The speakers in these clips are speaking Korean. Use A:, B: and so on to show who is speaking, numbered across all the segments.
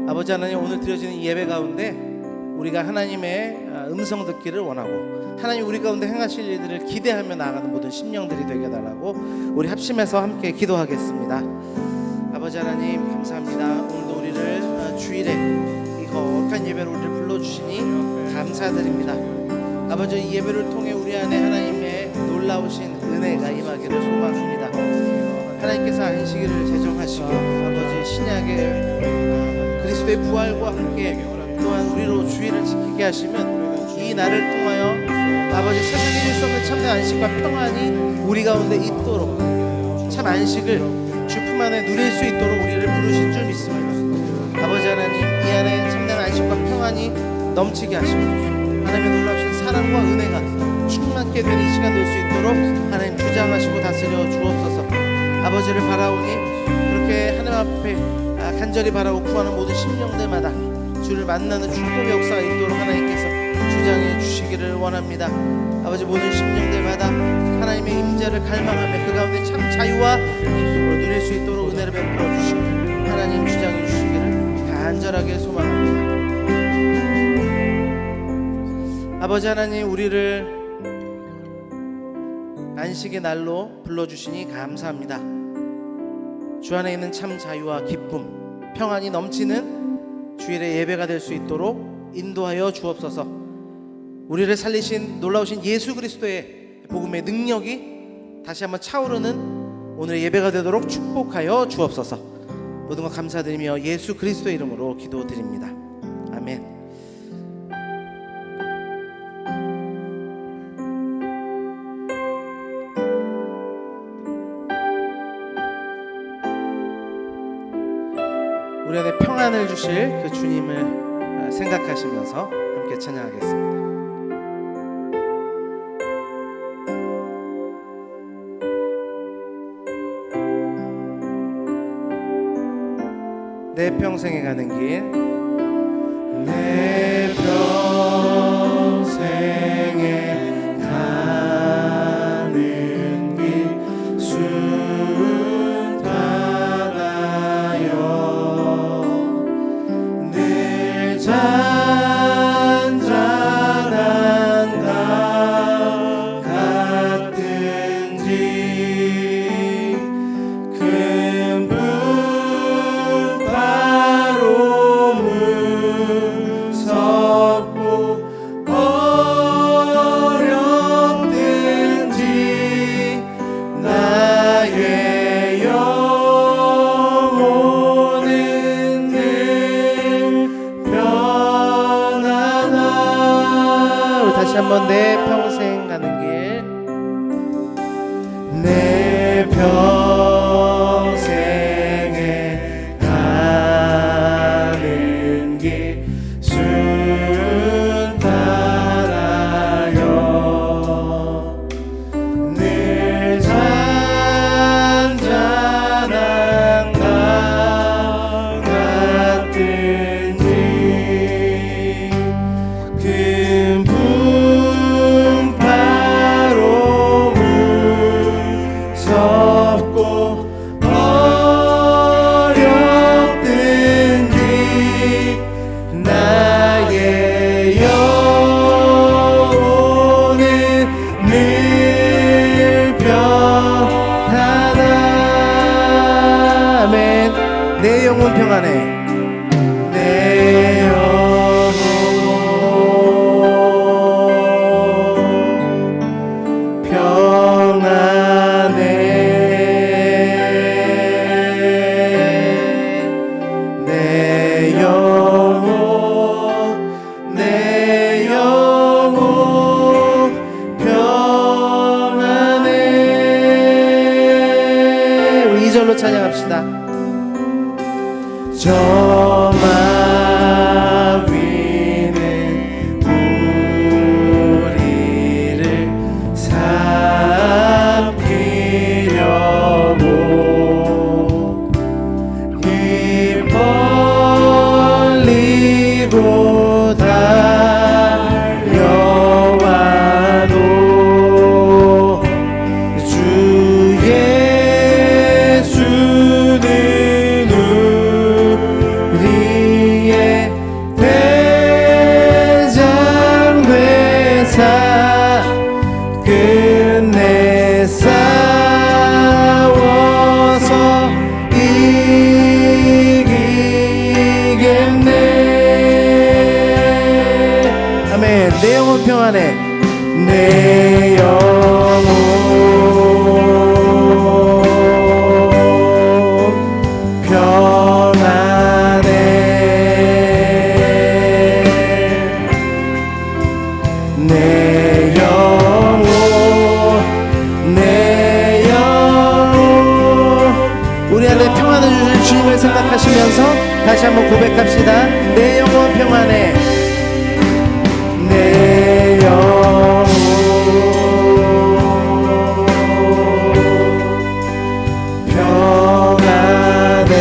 A: 아버지 하나님, 오늘 드려지는 이 예배 가운데 우리가 하나님의 음성 듣기를 원하고 하나님 우리 가운데 행하실 일들을 기대하며 나아가는 모든 심령들이 되게 해달라고 우리 합심해서 함께 기도하겠습니다. 아버지 하나님 감사합니다. 오늘도 우리를 주일에 이 거룩한 예배로 우리를 불러주시니 감사드립니다. 아버지, 이 예배를 통해 우리 안에 하나님의 놀라우신 은혜가 임하기를 소망합니다. 하나님께서 안식일을 제정하시고 아버지 신약의 그리스도의 부활과 함께 또한 우리로 주일을 지키게 하시면 이 날을 통하여 아버지 세상에 줄 수 없는 참된 안식과 평안이 우리 가운데 있도록 참 안식을 주 품 안에 누릴 수 있도록 우리를 부르신 줄 믿습니다. 아버지 하나님, 이 안에 참된 안식과 평안이 넘치게 하시고 하나님의 놀라우신 사랑과 은혜가 충만케 되는 이 시간 될 수 있도록 하나님 주장하시고 다스려 주옵소서. 아버지를 바라오니 그렇게 하나님 앞에 간절히 바라고 구하는 모든 심령들마다 주를 만나는 축복의 역사가 있도록 하나님께서 주장해 주시기를 원합니다. 아버지, 모든 심령들마다 하나님의 임재를 갈망하며 그 가운데 참 자유와 기쁨을 누릴 수 있도록 은혜를 베풀어 주시고 하나님 주장해 주시기를 간절하게 소망합니다. 아버지 하나님, 우리를 안식의 날로 불러주시니 감사합니다. 주 안에 있는 참 자유와 기쁨, 평안이 넘치는 주일의 예배가 될 수 있도록 인도하여 주옵소서. 우리를 살리신 놀라우신 예수 그리스도의 복음의 능력이 다시 한번 차오르는 오늘의 예배가 되도록 축복하여 주옵소서. 모든 것 감사드리며 예수 그리스도의 이름으로 기도드립니다. 아멘. 우리 안에 평안을 주실 그 주님을 생각하시면서 함께 찬양하겠습니다. 내 평생에 가는 길, 내 평생에 가는 길 순탄하여 늘 잔잔한 강 같은지 큰 바로 무섭고 어렵든지 나의 영혼은 늘 편안하. 우리 다시 한번 내 평생 가는 길, 내 평생에 가는 길 순탄하여 늘 잔잔한 강 같은지 큰 풍파로 무섭고 어렵든지 나의 영혼은 늘 평안하. 아멘. 내 영혼 평안해. 내 영혼 평안해. 내 영혼 평안해. 우리 2절로 찬양합시다. 저 마위는 우리를 삼키려고 기뻐 내 영혼 평안해. 내 영혼 평안해. 내 영혼 우리 안에 평안을 주실 주님을 생각하시면서 다시 한번 고백합시다. 내 영혼 평안해. 내 영혼 평안해.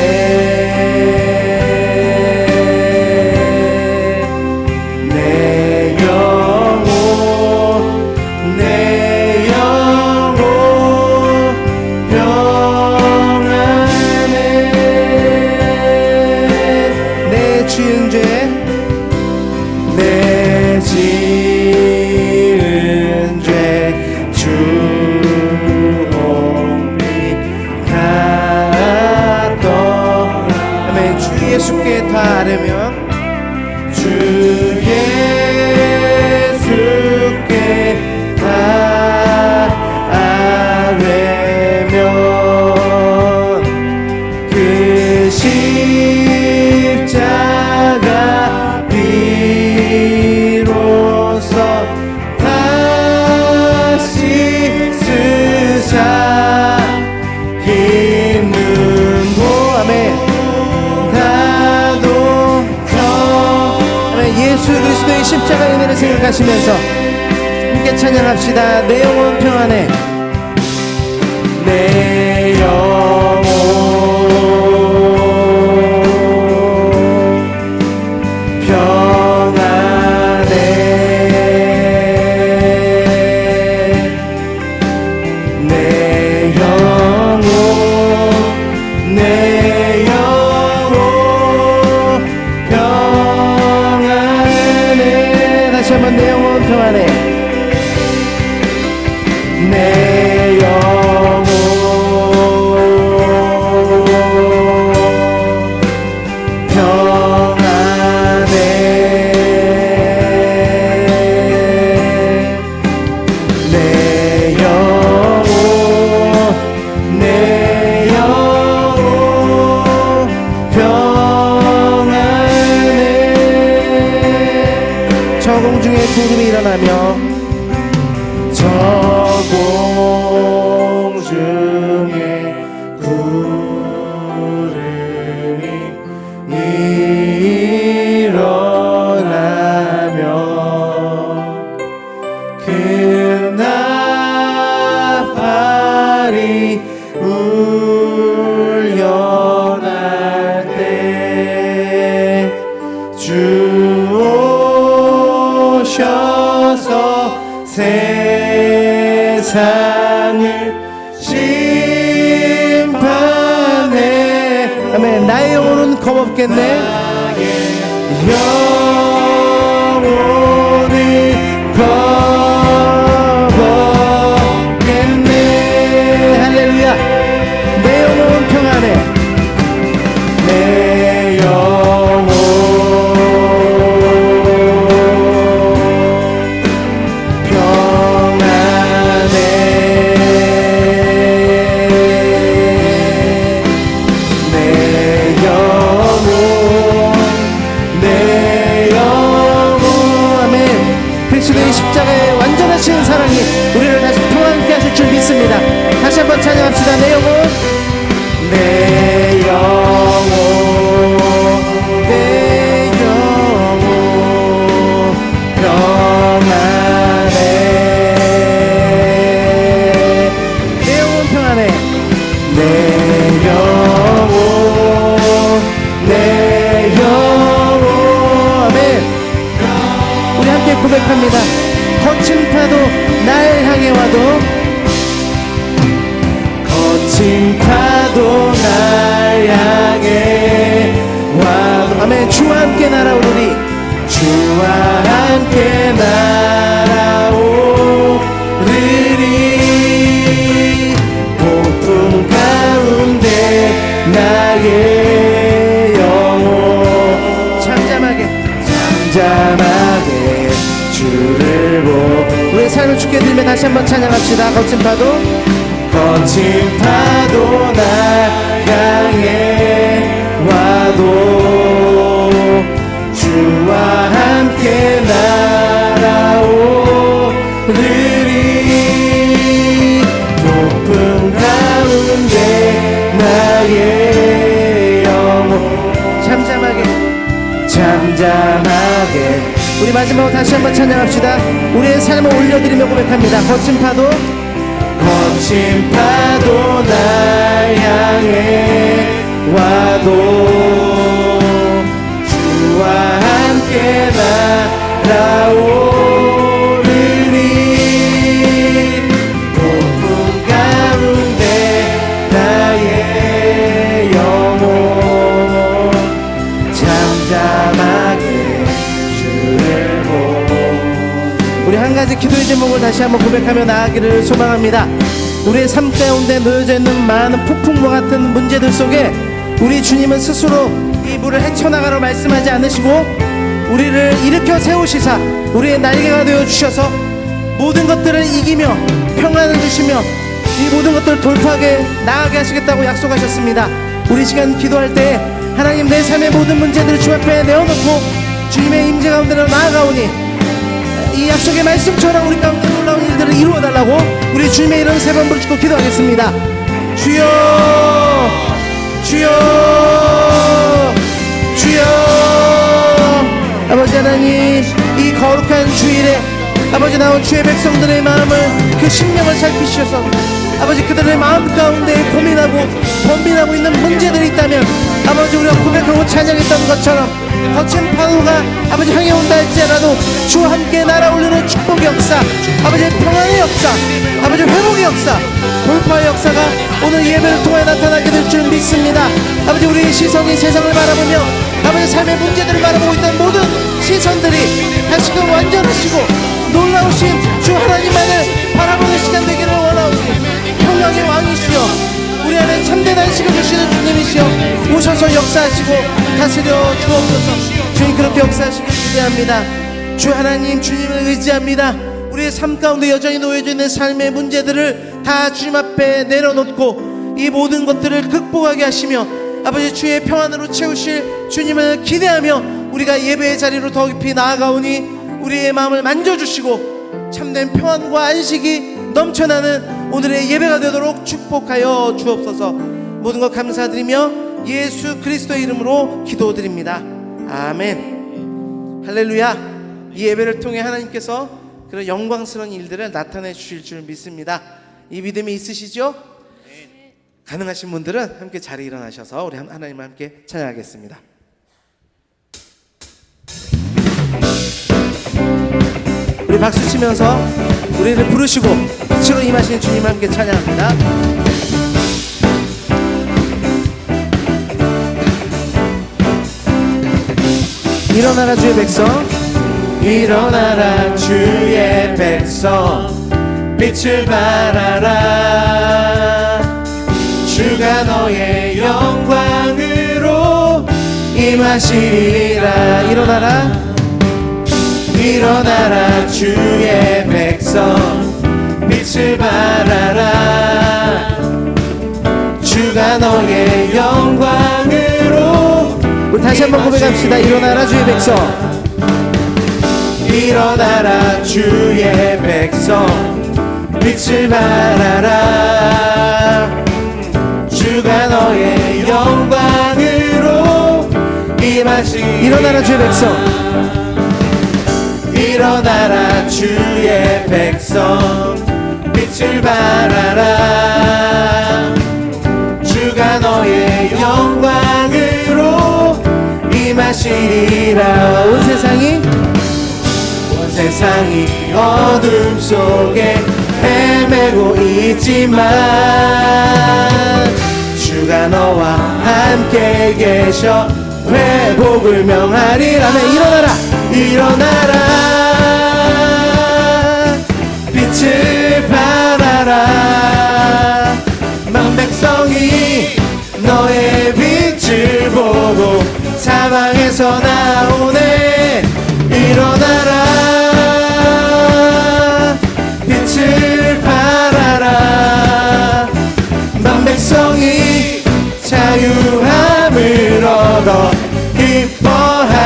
A: 내 영혼 평안해. 내 지은 죄 내 지은 죄 주 공비 갔던. 아멘. 주 예수께 다 아뢰면 주 예수께 다 아뢰면 그 십자가 비로소 다시 쓰사 있는 곳. 아멘. 예수 그리스도의 십자가 은혜를 생각하시면서 함께 찬양합시다. 내 영혼 평안해. 내 영혼 평안해. 내 영혼 다시 한번 내 영혼 평안해. 내 영혼 평안해. 내 영혼 평안해. 저 공중에 구름이 일어나며 저 공중에 구름이 일어나며 그 나팔이 울려날 때 주 오셔서 세상을 심판해. 아멘. 나의 영혼은 겁없겠네. 영혼이 겁없겠네. 할렐루야. 내 영혼은 평안해. 내 영혼 십자가의 완전하신 사랑이 우리를 다시 평안케 하실 줄 믿습니다. 다시 한번 찬양합시다. 내 영혼 내 영혼 내 영혼 평안해. 내 영혼 평안해. 내 영혼 내 영혼. 아멘. 우리 함께 고백합니다. 거친 파도 날 향해 와도 거친 파도 날 향해 와도 아멘. 주와 함께 날아오르리. 주와 함께 날아오르리. 폭풍 가운데 나의 영혼 잠잠하게 주를 하나님을 주께 드리며 다시 한번 찬양합시다. 거친 파도 날 향해 와도 주와 함께 날아오르리. 높은 가운데 나의 영혼 잠잠하게 우리 마지막으로 다시 한번 찬양합시다. 우리의 삶을 올려드리며 고백합니다. 거친 파도 날 향해 와도 주와 함께 날아오르리. 높은 가운데 나의 영혼 잠잠하게 우리 한 가지 기도의 제목을 다시 한번 고백하며 나아가기를 소망합니다. 우리의 삶 가운데 놓여져 있는 많은 폭풍과 같은 문제들 속에 우리 주님은 스스로 이 물을 헤쳐나가라 말씀하지 않으시고 우리를 일으켜 세우시사 우리의 날개가 되어 주셔서 모든 것들을 이기며 평안을 주시며 이 모든 것들을 돌파하게 나아가게 하시겠다고 약속하셨습니다. 우리 시간 기도할 때 하나님 내 삶의 모든 문제들을 주 앞에 내어놓고 주님의 임재 가운데로 나아가오니 이 약속의 말씀처럼 우리 가운데 놀라운 일들을 이루어달라고 우리 주님의 이름 3번 부르짖고 기도하겠습니다. 주여 주여 주여. 아버지 하나님 이 거룩한 주일에 아버지 나온 주의 백성들의 마음을 그 심령을 살피셔서 아버지 그들의 마음 가운데 고민하고 번민하고 있는 문제들이 있다면 아버지 우리가 고백하고 찬양했던 것처럼 거친 파도가 아버지 향해 온다 할지라도 주와 함께 날아오르는 축복의 역사 아버지 평안의 역사 아버지 회복의 역사 돌파의 역사가 오늘 예배를 통해 나타나게 될 줄 믿습니다. 아버지 우리의 시선이 세상을 바라보며 아버지 삶의 문제들을 바라보고 있던 모든 시선들이 다시금 완전하시고 놀라우신 주 하나님만을 바라보는 시간 되기를 원하오니 평강의 왕이시여 우리 안에 참된 안식을 주시는 주님이시여 오셔서 역사하시고 다스려 주옵소서. 주님 그렇게 역사하시길 기대합니다. 주 하나님 주님을 의지합니다. 우리의 삶 가운데 여전히 놓여져 있는 삶의 문제들을 다 주님 앞에 내려놓고 이 모든 것들을 극복하게 하시며 아버지 주의 평안으로 채우실 주님을 기대하며 우리가 예배의 자리로 더 깊이 나아가오니 우리의 마음을 만져주시고 참된 평안과 안식이 넘쳐나는 오늘의 예배가 되도록 축복하여 주옵소서. 모든 것 감사드리며 예수 그리스도의 이름으로 기도드립니다. 아멘. 할렐루야. 이 예배를 통해 하나님께서 그런 영광스러운 일들을 나타내 주실 줄 믿습니다. 이 믿음이 있으시죠? 가능하신 분들은 함께 자리에 일어나셔서 우리 하나님과 함께 찬양하겠습니다. 우리 박수 치면서 우리를 부르시고 빛으로 임하시는 주님과 함께 찬양합니다. 일어나라 주의 백성 일어나라 주의 백성 빛을 발하라. 주가 너의 영광으로 임하시리라. 일어나라 일어나라 주의 백성 빛을 발하라. 주가 너의 영광으로 우리 다시 한번 고백합시다. 일어나라 주의 백성 일어나라 주의 백성 빛을 발하라. 주가 너의 영광으로 임하시. 일어나라 주의 백성 일어나라 주의 백성 빛을 발하라. 주가 너의 영광으로 임하시리라. 온 세상이 어둠 속에 헤매고 있지만 주가 너와 함께 계셔 회복을 명하리라. 일어나라 빛을 발하라. 만 백성이 너의 빛을 보고 사방에서 나오네. 일어나라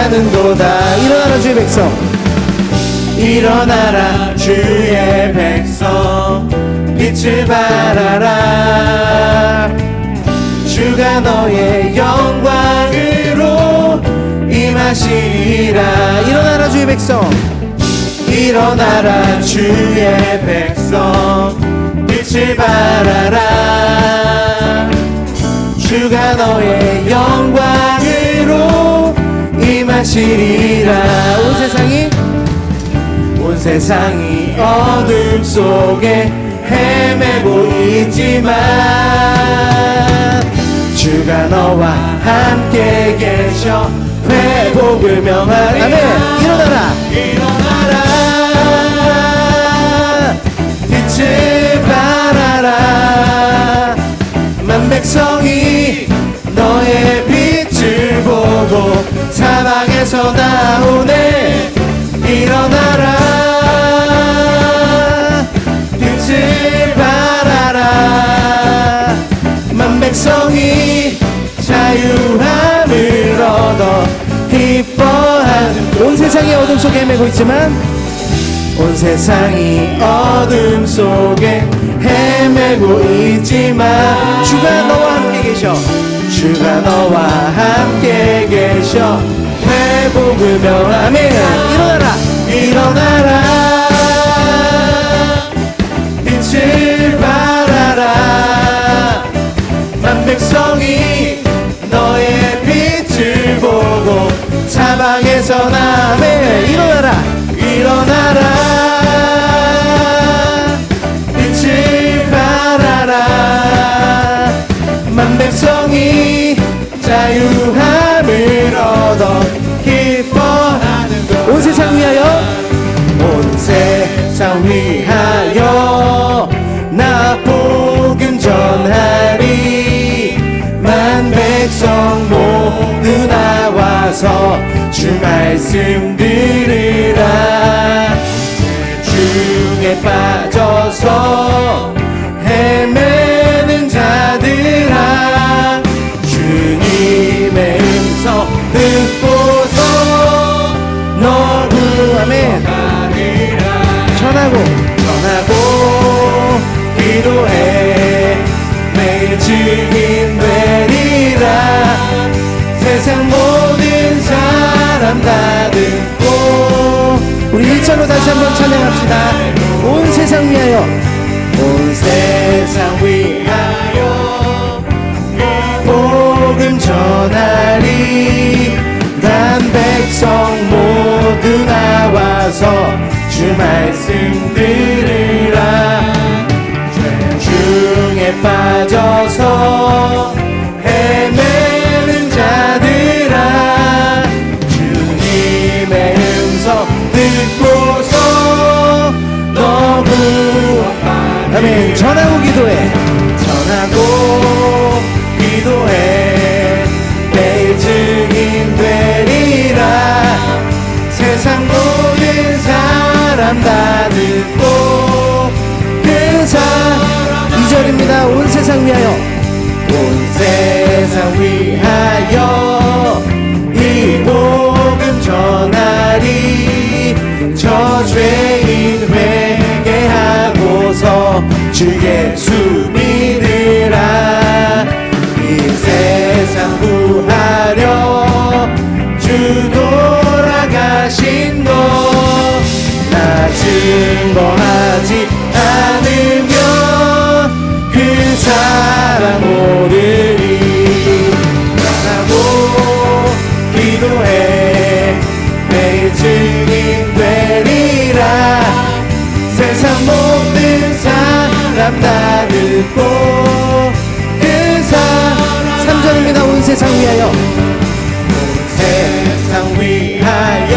A: 기뻐하는도다. 일어나라 주의 백성, 일어나라 주의 백성, 빛을 발하라. 주가 너의 영광으로 임하시리라. 일어나라 주의 백성, 일어나라 주의 백성, 빛을 발하라. 주가 너의 영광으로 임하시리라. 온 세상이 어둠 속에 헤매고 있지만 주가 너와 함께 계셔 회복을 명하리라. 아멘. 일어나라, 일어나라, 빛을 발하라. 만 백성이 너의 빛을 보고 사방에서 나오네. 일어나라, 빛을 발하라. 만 백성이 자유함을 얻어 기뻐하는. 온 세상이 어둠 속에 헤매고 있지만, 온 세상이 어둠 속에 헤매고 있지만 주가 너와 함께 계셔. 주가 너와 함께 계셔 회복을 명하며. 일어나라, 일어나라, 빛을 발하라. 만 백성이 너의 빛을 보고 사방에서 나매. 일어나라, 일어나라, 빛을 발하라. 만 백성이 자유함을 얻어 기뻐하는 것. 온 세상 위하여, 온 세상 위하여 나 복음 전하리. 만 백성 모두 나와서 주 말씀 들으라. 중에 빠져서 헤매는 자들아, 주님의 음성 듣고서 너를 아멘 전하고 기도해 매일 증인 되리라. 세상 모든 사람 다 듣고. 우리 일절로 다시 한번 찬양합시다. 온 세상 위하여, 온 세상 위하여 복음 전하리. 난 백성 모두 나와서 주 말씀 들으라. 죄 중에 빠져서 헤매는 자들아, 주님의 음성 듣고서 너 구원받으라. 아멘. 전하고 기도해, 전하고 기도해 매일 증인 되리라. 세상 모든 사람 다 듣고 그 사람. 2절입니다. 온 세상 위하여, 온 세상 위하여 이 복음 전하리. 저 죄인 회개하고서 주 예수 믿으라. 이 세상 구하려 주 돌아가신 것 나 증거하지 않으면 그 사랑 오르리. 전하고 기도해 매일 증인 되리라. 세상 모든 사람 다 듣고 그 사람. 3절입니다. 온 세상 위하여, 온 세상 위하여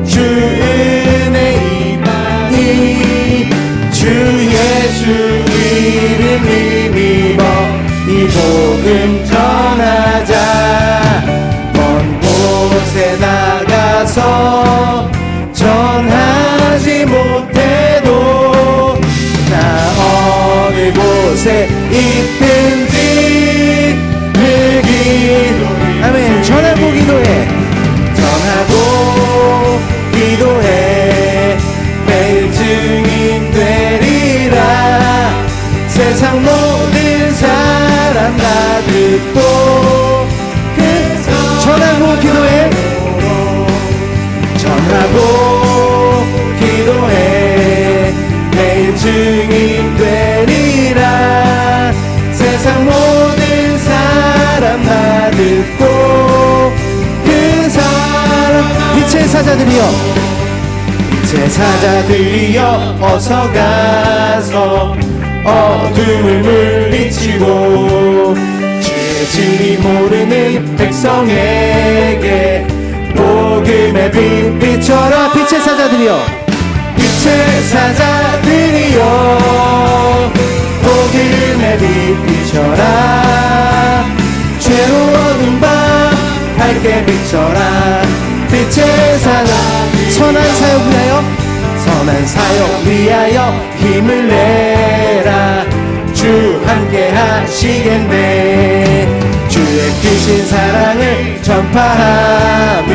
A: 주 은혜 임하니. 주 예수 이름 힘입어 이 복음 전하자. 먼 곳에 나가서 전하지 못해도 나 어느 곳에 있든지 늘 기도해. 아멘. 전하고 기도해 듣고 전하고 기도해 전하고 기도해 매일 증인 되리라 세상 모든 사람 다 듣고 그 사람 빛의 사자들이여 빛의 사자들이여 어서 가서 어둠을 물리치고 주의 진리 모르는 백성에게 복음의 빛 비춰라 빛의 사자들이여 빛의 사자들이여 복음의 빛 비춰라 죄로 어두운 밤 밝게 비춰라 빛의 사자 선한 사역 위하여 선한 사역 위하여 힘을 내라 주 함께 하시겠네 주의 크신 사랑을 전파하며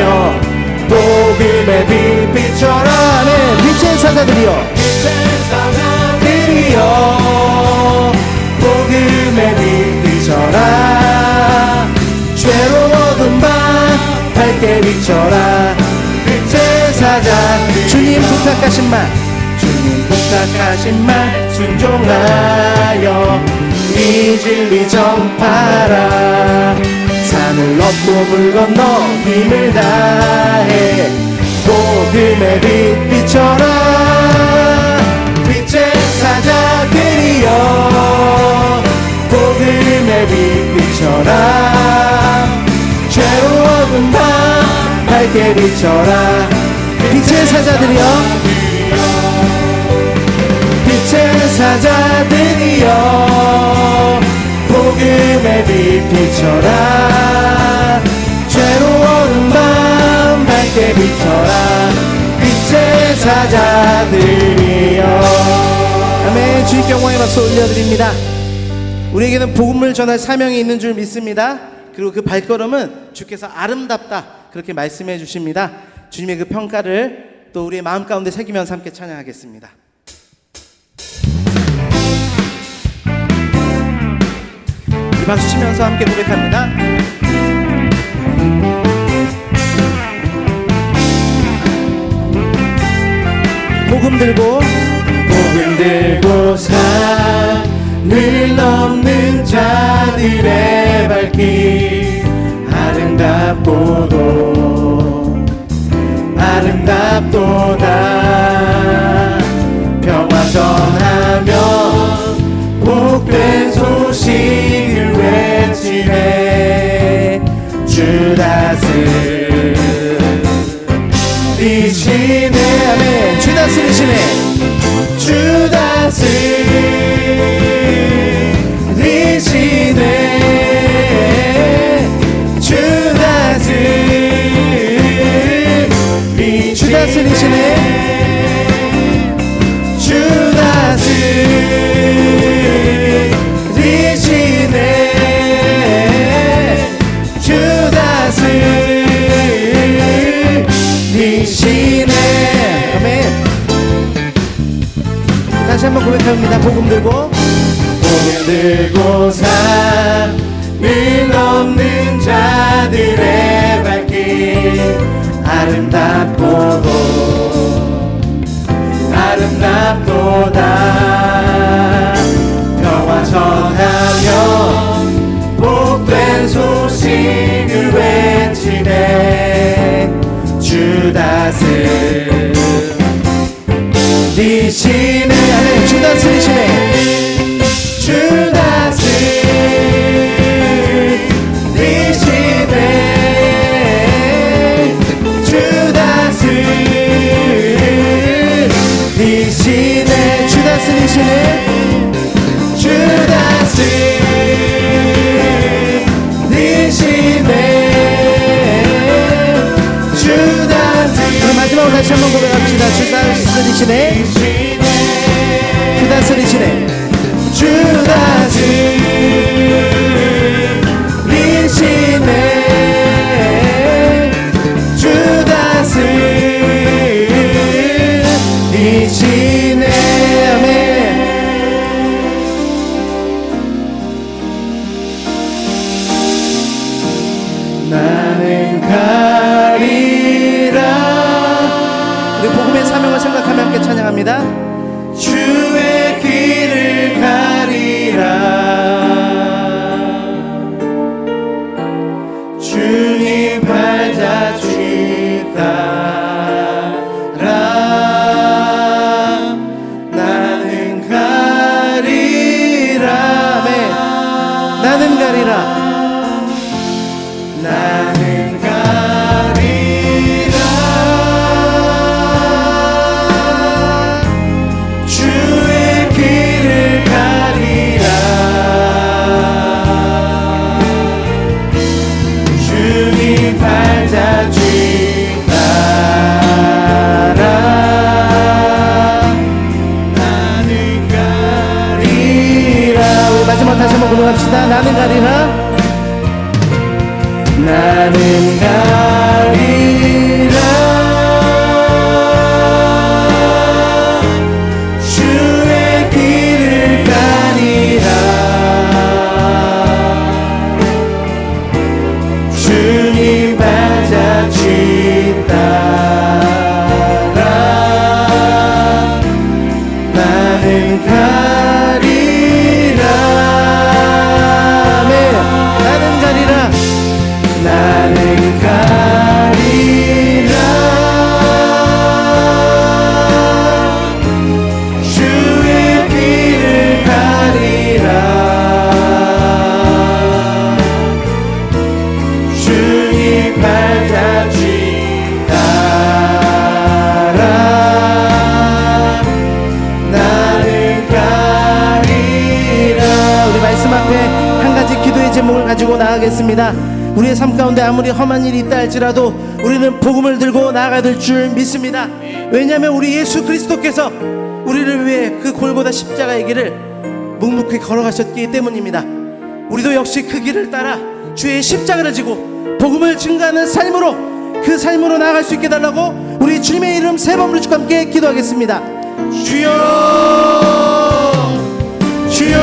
A: 복음의 빛 비춰라 네 빛의 사자들이여 빛의 사자들이여 복음의 빛 비춰라 죄로 어두운 밤 밝게 비춰라 빛의 사자 주님 부탁하신 말 주님 부탁하신 말 순종하여 이 진리 전파라 산을 넘고 물 건너 힘을 다해 복음의 빛 비춰라 빛의 사자들이여 복음의 빛 비춰라 죄로 어두운 밤 밝게 비춰라 빛의 사자들이여 빛의 사자들이여 복음의 빛 비춰라 죄로 어두운 밤 밝게 비춰라 빛의 사자들이여 아멘 주님께 영광의 박수 올려드립니다. 우리에게는 복음을 전할 사명이 있는 줄 믿습니다. 그리고 그 발걸음은 주께서 아름답다 그렇게 말씀해 주십니다. 주님의 그 평가를 또 우리의 마음 가운데 새기면서 함께 찬양하겠습니다. 이 박수 치면서 함께 고백합니다. 복음 들고 산을 넘는 자들의 발길 아름답도다 평화 전하며 복된 소식을 외치네 주 다스리시네 아멘 주 다스리시네 주 다스리시네 주 다스리시네 주 다스리시네 주 다스리시네 아멘 다시 한번 고백합니다. 복음 들고 산을 넘는 자들의 발길 아름답도다 평화 전하며 복된 소식을 외치네 주 다스리시네 아멘 주 다스리시네 주 다스리시네 주 다스리시네 주 다스리시네 주 다스리시네 주 다스리시네 마지막으로 다시 한번 고백합시다. 주 다스리시네 주 다스리시네 주 다스리시네 주 다스리시네 아멘 찬양합니다. 주의 길을 가리라. 주님 발자취 따라 나는 가리라. 아멘. 나는 가리라. 나는 가리라. 주의 길을 가리라. 주님 발자취 따라 나는 가리라. 우리 마지막 다시 한번 고백합시다. 나는 가리라. 나는 가리라. 주의 길을 가리라. 주님 발자취 따라 나는 가리라. 아멘. 나는 가리라. 나는 가리라. 주의 길을 가리라. 주님 발자취 따라 나는 가리라. 우리 말씀 앞에 한 가지 기도의 제목을 가지고 나가겠습니다. 우리의 삶 가운데 아무리 험한 일이 있다 할지라도 우리는 복음을 들고 나아가야 될 줄 믿습니다. 왜냐하면 우리 예수 그리스도께서 우리를 위해 그 골고다 십자가의 길을 묵묵히 걸어가셨기 때문입니다. 우리도 역시 그 길을 따라 주의 십자가를 지고 복음을 증거하는 삶으로, 그 삶으로 나아갈 수 있게 달라고 우리 주님의 이름 세 번 부르짖고 함께 기도하겠습니다. 주여, 주여,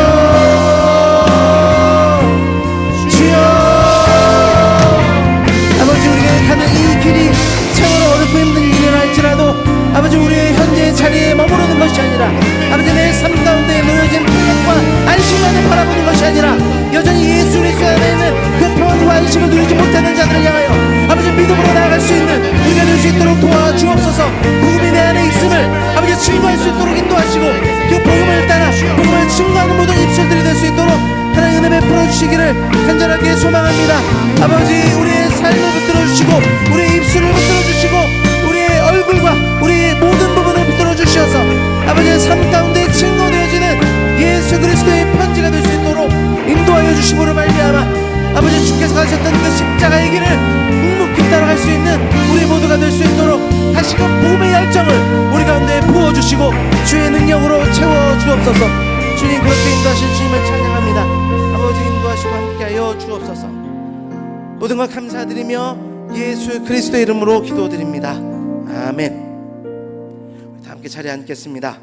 A: 가는 이 길이 세월호 어렵고 힘든 일이라 할지라도 아버지 우리의 현재의 자리에 머무르는 것이 아니라 아버지 내 삶 가운데 놓여진 평안과 안식만을 바라보는 것이 아니라 여전히 예수 그리스도 안에 있는 그 평안과 안식을 누리지 못하는 자들을 향하여 아버지 믿음으로 나아갈 수 있는 우리가 될 수 있도록 도와주옵소서. 복음이 내 안에 있음을 아버지 증거할 수 있도록 인도하시고 그 복음을 따라 복음을 증거하는 모든 입술들이 될 수 있도록 하나님 은혜 베풀어 주시기를 간절하게 소망합니다. 아버지 우리의 삶을 붙들어 주시고 우리의 입술을 붙들어 주시고 우리의 얼굴과 우리의 모든 부분을 붙들어 주셔서 아버지의 삶 가운데 증거되어지는 예수 그리스도의 편지가 될 수 있도록 인도하여 주시므로 말미암아 아버지 주께서 가셨던 그 십자가의 길을 묵묵히 따라갈 수 있는 우리 모두가 될 수 있도록 다시금 복음의 열정을 우리 가운데 부어주시고 주의 능력으로 채워주옵소서. 주님 그렇게 인도하실 주님을 찬양합니다. 아버지 인도하시고 함께하여 주옵소서. 모든 것 감사드리며 예수 그리스도의 이름으로 기도드립니다. 아멘. 다 함께 자리에 앉겠습니다.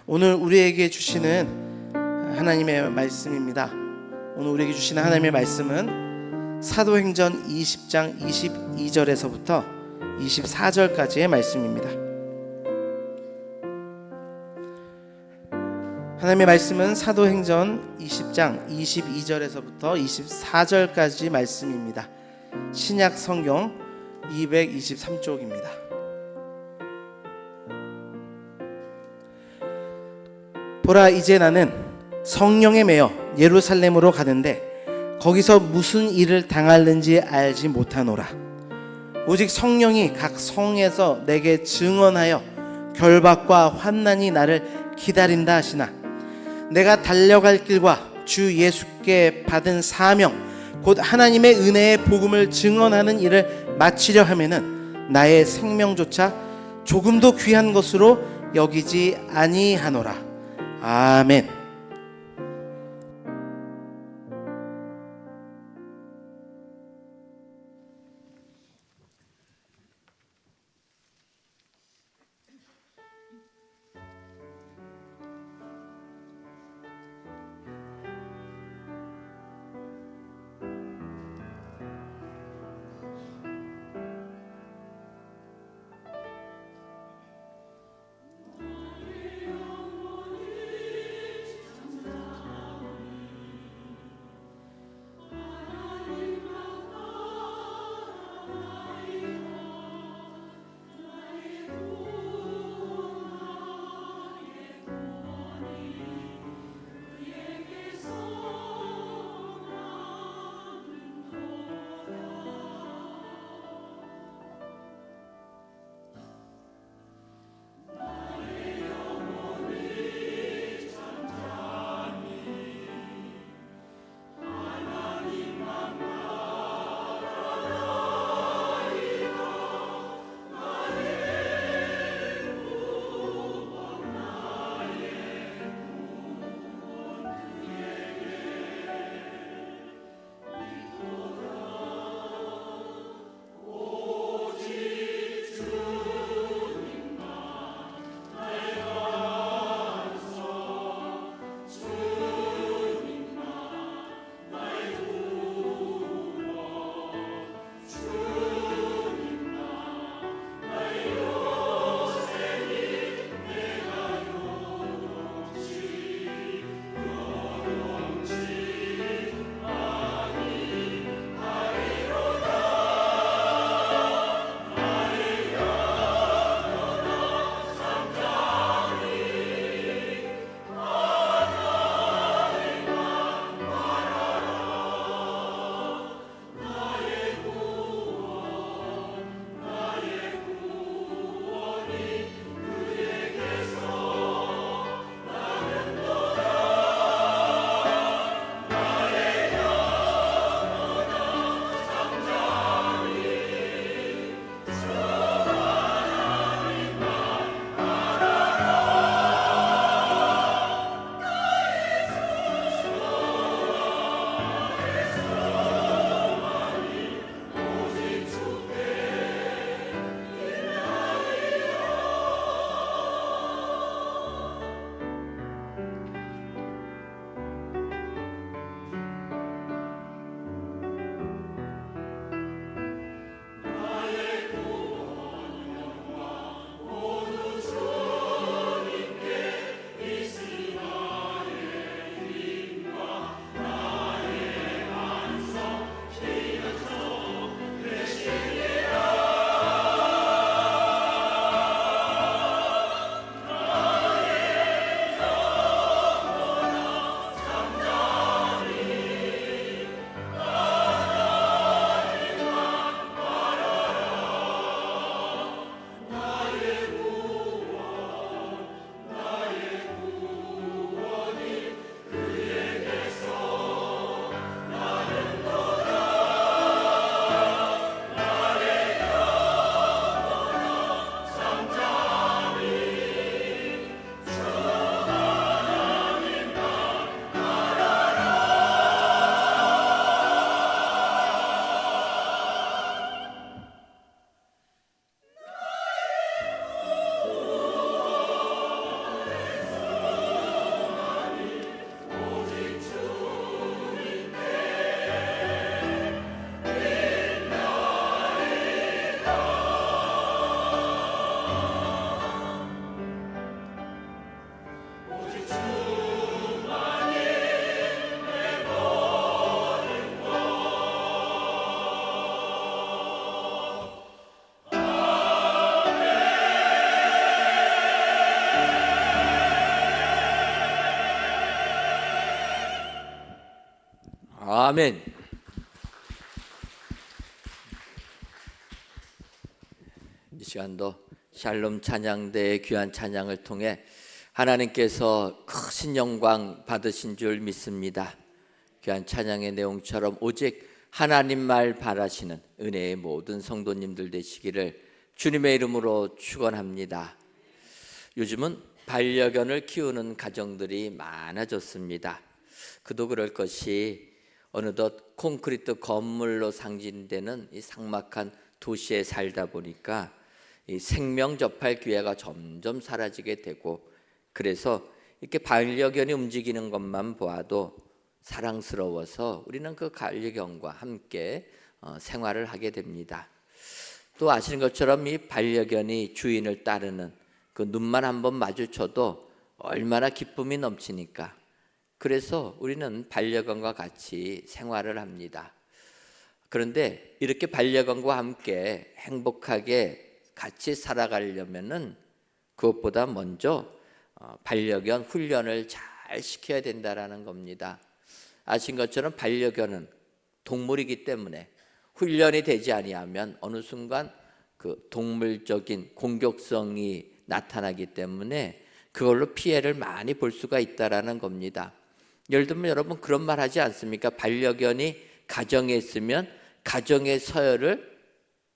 A: 오늘 우리에게 주시는 하나님의 말씀입니다. 오늘 우리에게 주시는 하나님의 말씀은 사도행전 20장 22절에서부터 24절까지의 말씀입니다. 하나님의 말씀은 사도행전 20장 22절에서부터 24절까지 말씀입니다. 신약 성경 223쪽입니다. 보라, 이제 나는 성령에 매여 예루살렘으로 가는데 거기서 무슨 일을 당할는지 알지 못하노라. 오직 성령이 각 성에서 내게 증언하여 결박과 환난이 나를 기다린다 하시나 내가 달려갈 길과 주 예수께 받은 사명 곧 하나님의 은혜의 복음을 증언하는 일을 마치려 하면은 나의 생명조차 조금도 귀한 것으로 여기지 아니하노라. 아멘.
B: 아멘. 이 시간도 샬롬 찬양대의 귀한 찬양을 통해 하나님께서 크신 영광 받으신 줄 믿습니다. 귀한 찬양의 내용처럼 오직 하나님 말 바라시는 은혜의 모든 성도님들 되시기를 주님의 이름으로 축원합니다. 요즘은 반려견을 키우는 가정들이 많아졌습니다. 그도 그럴 것이 어느덧 콘크리트 건물로 상징되는 이 삭막한 도시에 살다 보니까 이 생명 접할 기회가 점점 사라지게 되고, 그래서 이렇게 반려견이 움직이는 것만 보아도 사랑스러워서 우리는 그 반려견과 함께 생활을 하게 됩니다. 또 아시는 것처럼 이 반려견이 주인을 따르는 그 눈만 한번 마주쳐도 얼마나 기쁨이 넘치니까, 그래서 우리는 반려견과 같이 생활을 합니다. 그런데 이렇게 반려견과 함께 행복하게 같이 살아가려면은 그것보다 먼저 반려견 훈련을 잘 시켜야 된다라는 겁니다. 아신 것처럼 반려견은 동물이기 때문에 훈련이 되지 아니하면 어느 순간 그 동물적인 공격성이 나타나기 때문에 그걸로 피해를 많이 볼 수가 있다라는 겁니다. 예를 들면 여러분 그런 말 하지 않습니까? 반려견이 가정에 있으면 가정의 서열을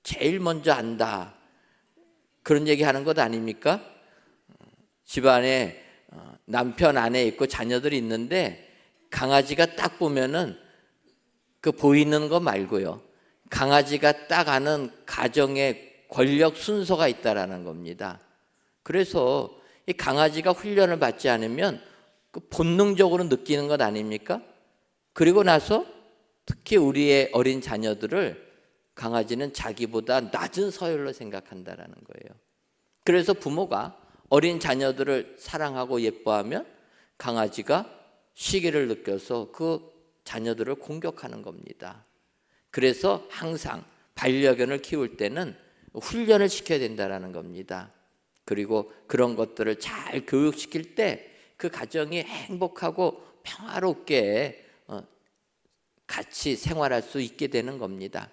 B: 제일 먼저 안다, 그런 얘기 하는 것 아닙니까? 집안에 남편 아내 있고 자녀들이 있는데 강아지가 딱 보면은 그 보이는 거 말고요, 강아지가 딱 아는 가정의 권력 순서가 있다라는 겁니다. 그래서 이 강아지가 훈련을 받지 않으면 그 본능적으로 느끼는 것 아닙니까? 그리고 나서 특히 우리의 어린 자녀들을 강아지는 자기보다 낮은 서열로 생각한다라는 거예요. 그래서 부모가 어린 자녀들을 사랑하고 예뻐하면 강아지가 시기를 느껴서 그 자녀들을 공격하는 겁니다. 그래서 항상 반려견을 키울 때는 훈련을 시켜야 된다라는 겁니다. 그리고 그런 것들을 잘 교육시킬 때 그 가정이 행복하고 평화롭게 같이 생활할 수 있게 되는 겁니다.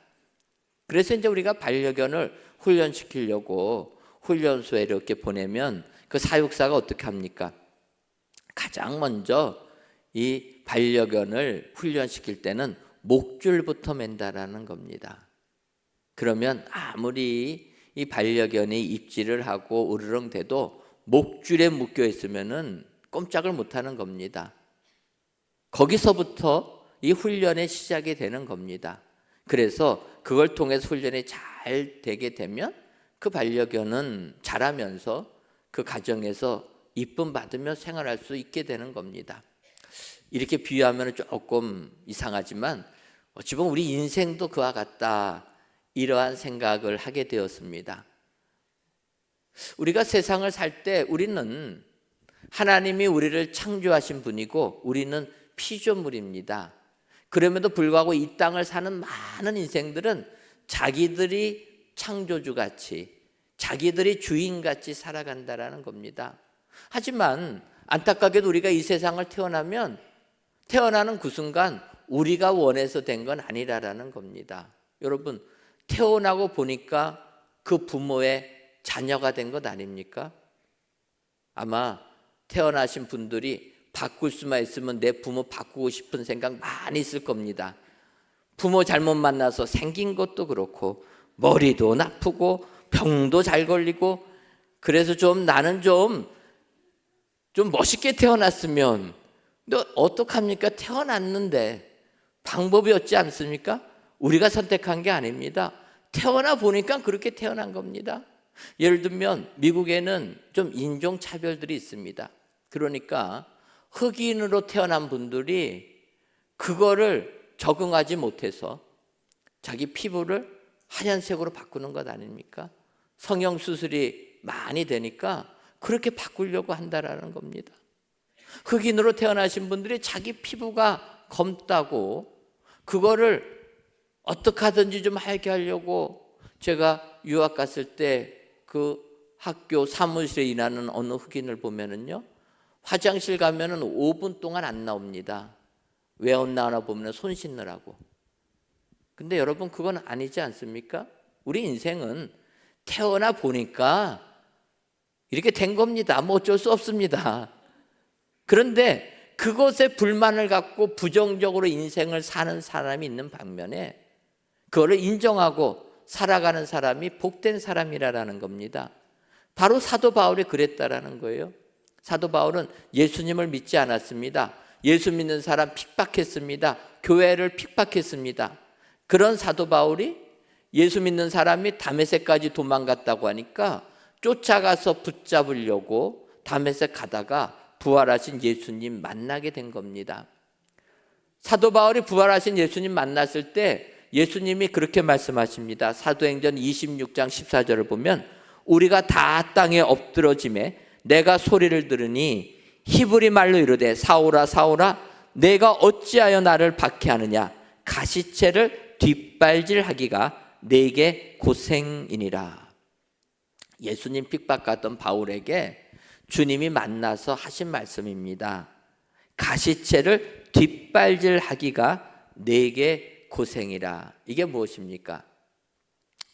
B: 그래서 이제 우리가 반려견을 훈련시키려고 훈련소에 이렇게 보내면 그 사육사가 어떻게 합니까? 가장 먼저 이 반려견을 훈련시킬 때는 목줄부터 맨다라는 겁니다. 그러면 아무리 이 반려견이 입질을 하고 으르렁대도 목줄에 묶여 있으면은 꼼짝을 못하는 겁니다. 거기서부터 이 훈련의 시작이 되는 겁니다. 그래서 그걸 통해서 훈련이 잘 되게 되면 그 반려견은 자라면서 그 가정에서 이쁨 받으며 생활할 수 있게 되는 겁니다. 이렇게 비유하면 조금 이상하지만 어찌 보면 우리 인생도 그와 같다, 이러한 생각을 하게 되었습니다. 우리가 세상을 살 때 우리는 하나님이 우리를 창조하신 분이고 우리는 피조물입니다. 그럼에도 불구하고 이 땅을 사는 많은 인생들은 자기들이 창조주같이, 자기들이 주인같이 살아간다라는 겁니다. 하지만 안타깝게도 우리가 이 세상을 태어나는 그 순간 우리가 원해서 된 건 아니라는 겁니다. 여러분, 태어나고 보니까 그 부모의 자녀가 된 것 아닙니까? 아마 태어나신 분들이 바꿀 수만 있으면 내 부모 바꾸고 싶은 생각 많이 있을 겁니다. 부모 잘못 만나서 생긴 것도 그렇고 머리도 나쁘고 병도 잘 걸리고, 그래서 나는 좀 멋있게 태어났으면. 근데 어떡합니까? 태어났는데 방법이 없지 않습니까? 우리가 선택한 게 아닙니다. 태어나 보니까 그렇게 태어난 겁니다. 예를 들면 미국에는 좀 인종차별들이 있습니다. 그러니까 흑인으로 태어난 분들이 그거를 적응하지 못해서 자기 피부를 하얀색으로 바꾸는 것 아닙니까? 성형수술이 많이 되니까 그렇게 바꾸려고 한다라는 겁니다. 흑인으로 태어나신 분들이 자기 피부가 검다고 그거를 어떻게 하든지 좀 하게 하려고, 제가 유학 갔을 때 그 학교 사무실에 일하는 어느 흑인을 보면은요, 화장실 가면은 5분 동안 안 나옵니다. 왜 온나 보면 손 씻느라고. 근데 여러분 그건 아니지 않습니까? 우리 인생은 태어나 보니까 이렇게 된 겁니다. 뭐 어쩔 수 없습니다. 그런데 그것에 불만을 갖고 부정적으로 인생을 사는 사람이 있는 반면에 그거를 인정하고 살아가는 사람이 복된 사람이라는 겁니다. 바로 사도 바울이 그랬다라는 거예요. 사도 바울은 예수님을 믿지 않았습니다. 예수 믿는 사람 핍박했습니다. 교회를 핍박했습니다. 그런 사도 바울이 예수 믿는 사람이 다메섹까지 도망갔다고 하니까 쫓아가서 붙잡으려고 다메섹 가다가 부활하신 예수님 만나게 된 겁니다. 사도 바울이 부활하신 예수님 만났을 때 예수님이 그렇게 말씀하십니다. 사도행전 26장 14절을 보면 우리가 다 땅에 엎드러짐에 내가 소리를 들으니 히브리 말로 이르되 사울아 사울아 내가 어찌하여 나를 박해하느냐 가시체를 뒷발질하기가 내게 고생이니라. 예수님 핍박받던 바울에게 주님이 만나서 하신 말씀입니다. 가시체를 뒷발질하기가 내게 고생이라. 이게 무엇입니까?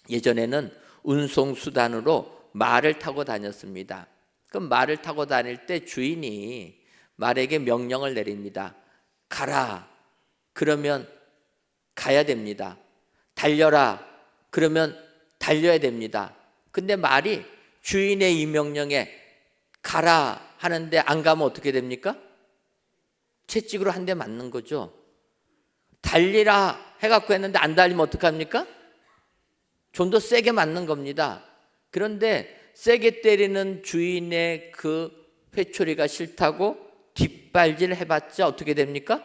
B: 예전에는 운송수단으로 말을 타고 다녔습니다. 그럼 말을 타고 다닐 때 주인이 말에게 명령을 내립니다. 가라. 그러면 가야 됩니다. 달려라. 그러면 달려야 됩니다. 근데 말이 주인의 이 명령에 가라 하는데 안 가면 어떻게 됩니까? 채찍으로 한 대 맞는 거죠. 달리라 해갖고 했는데 안 달리면 어떡합니까? 좀 더 세게 맞는 겁니다. 그런데 세게 때리는 주인의 그 회초리가 싫다고 뒷발질 해봤자 어떻게 됩니까?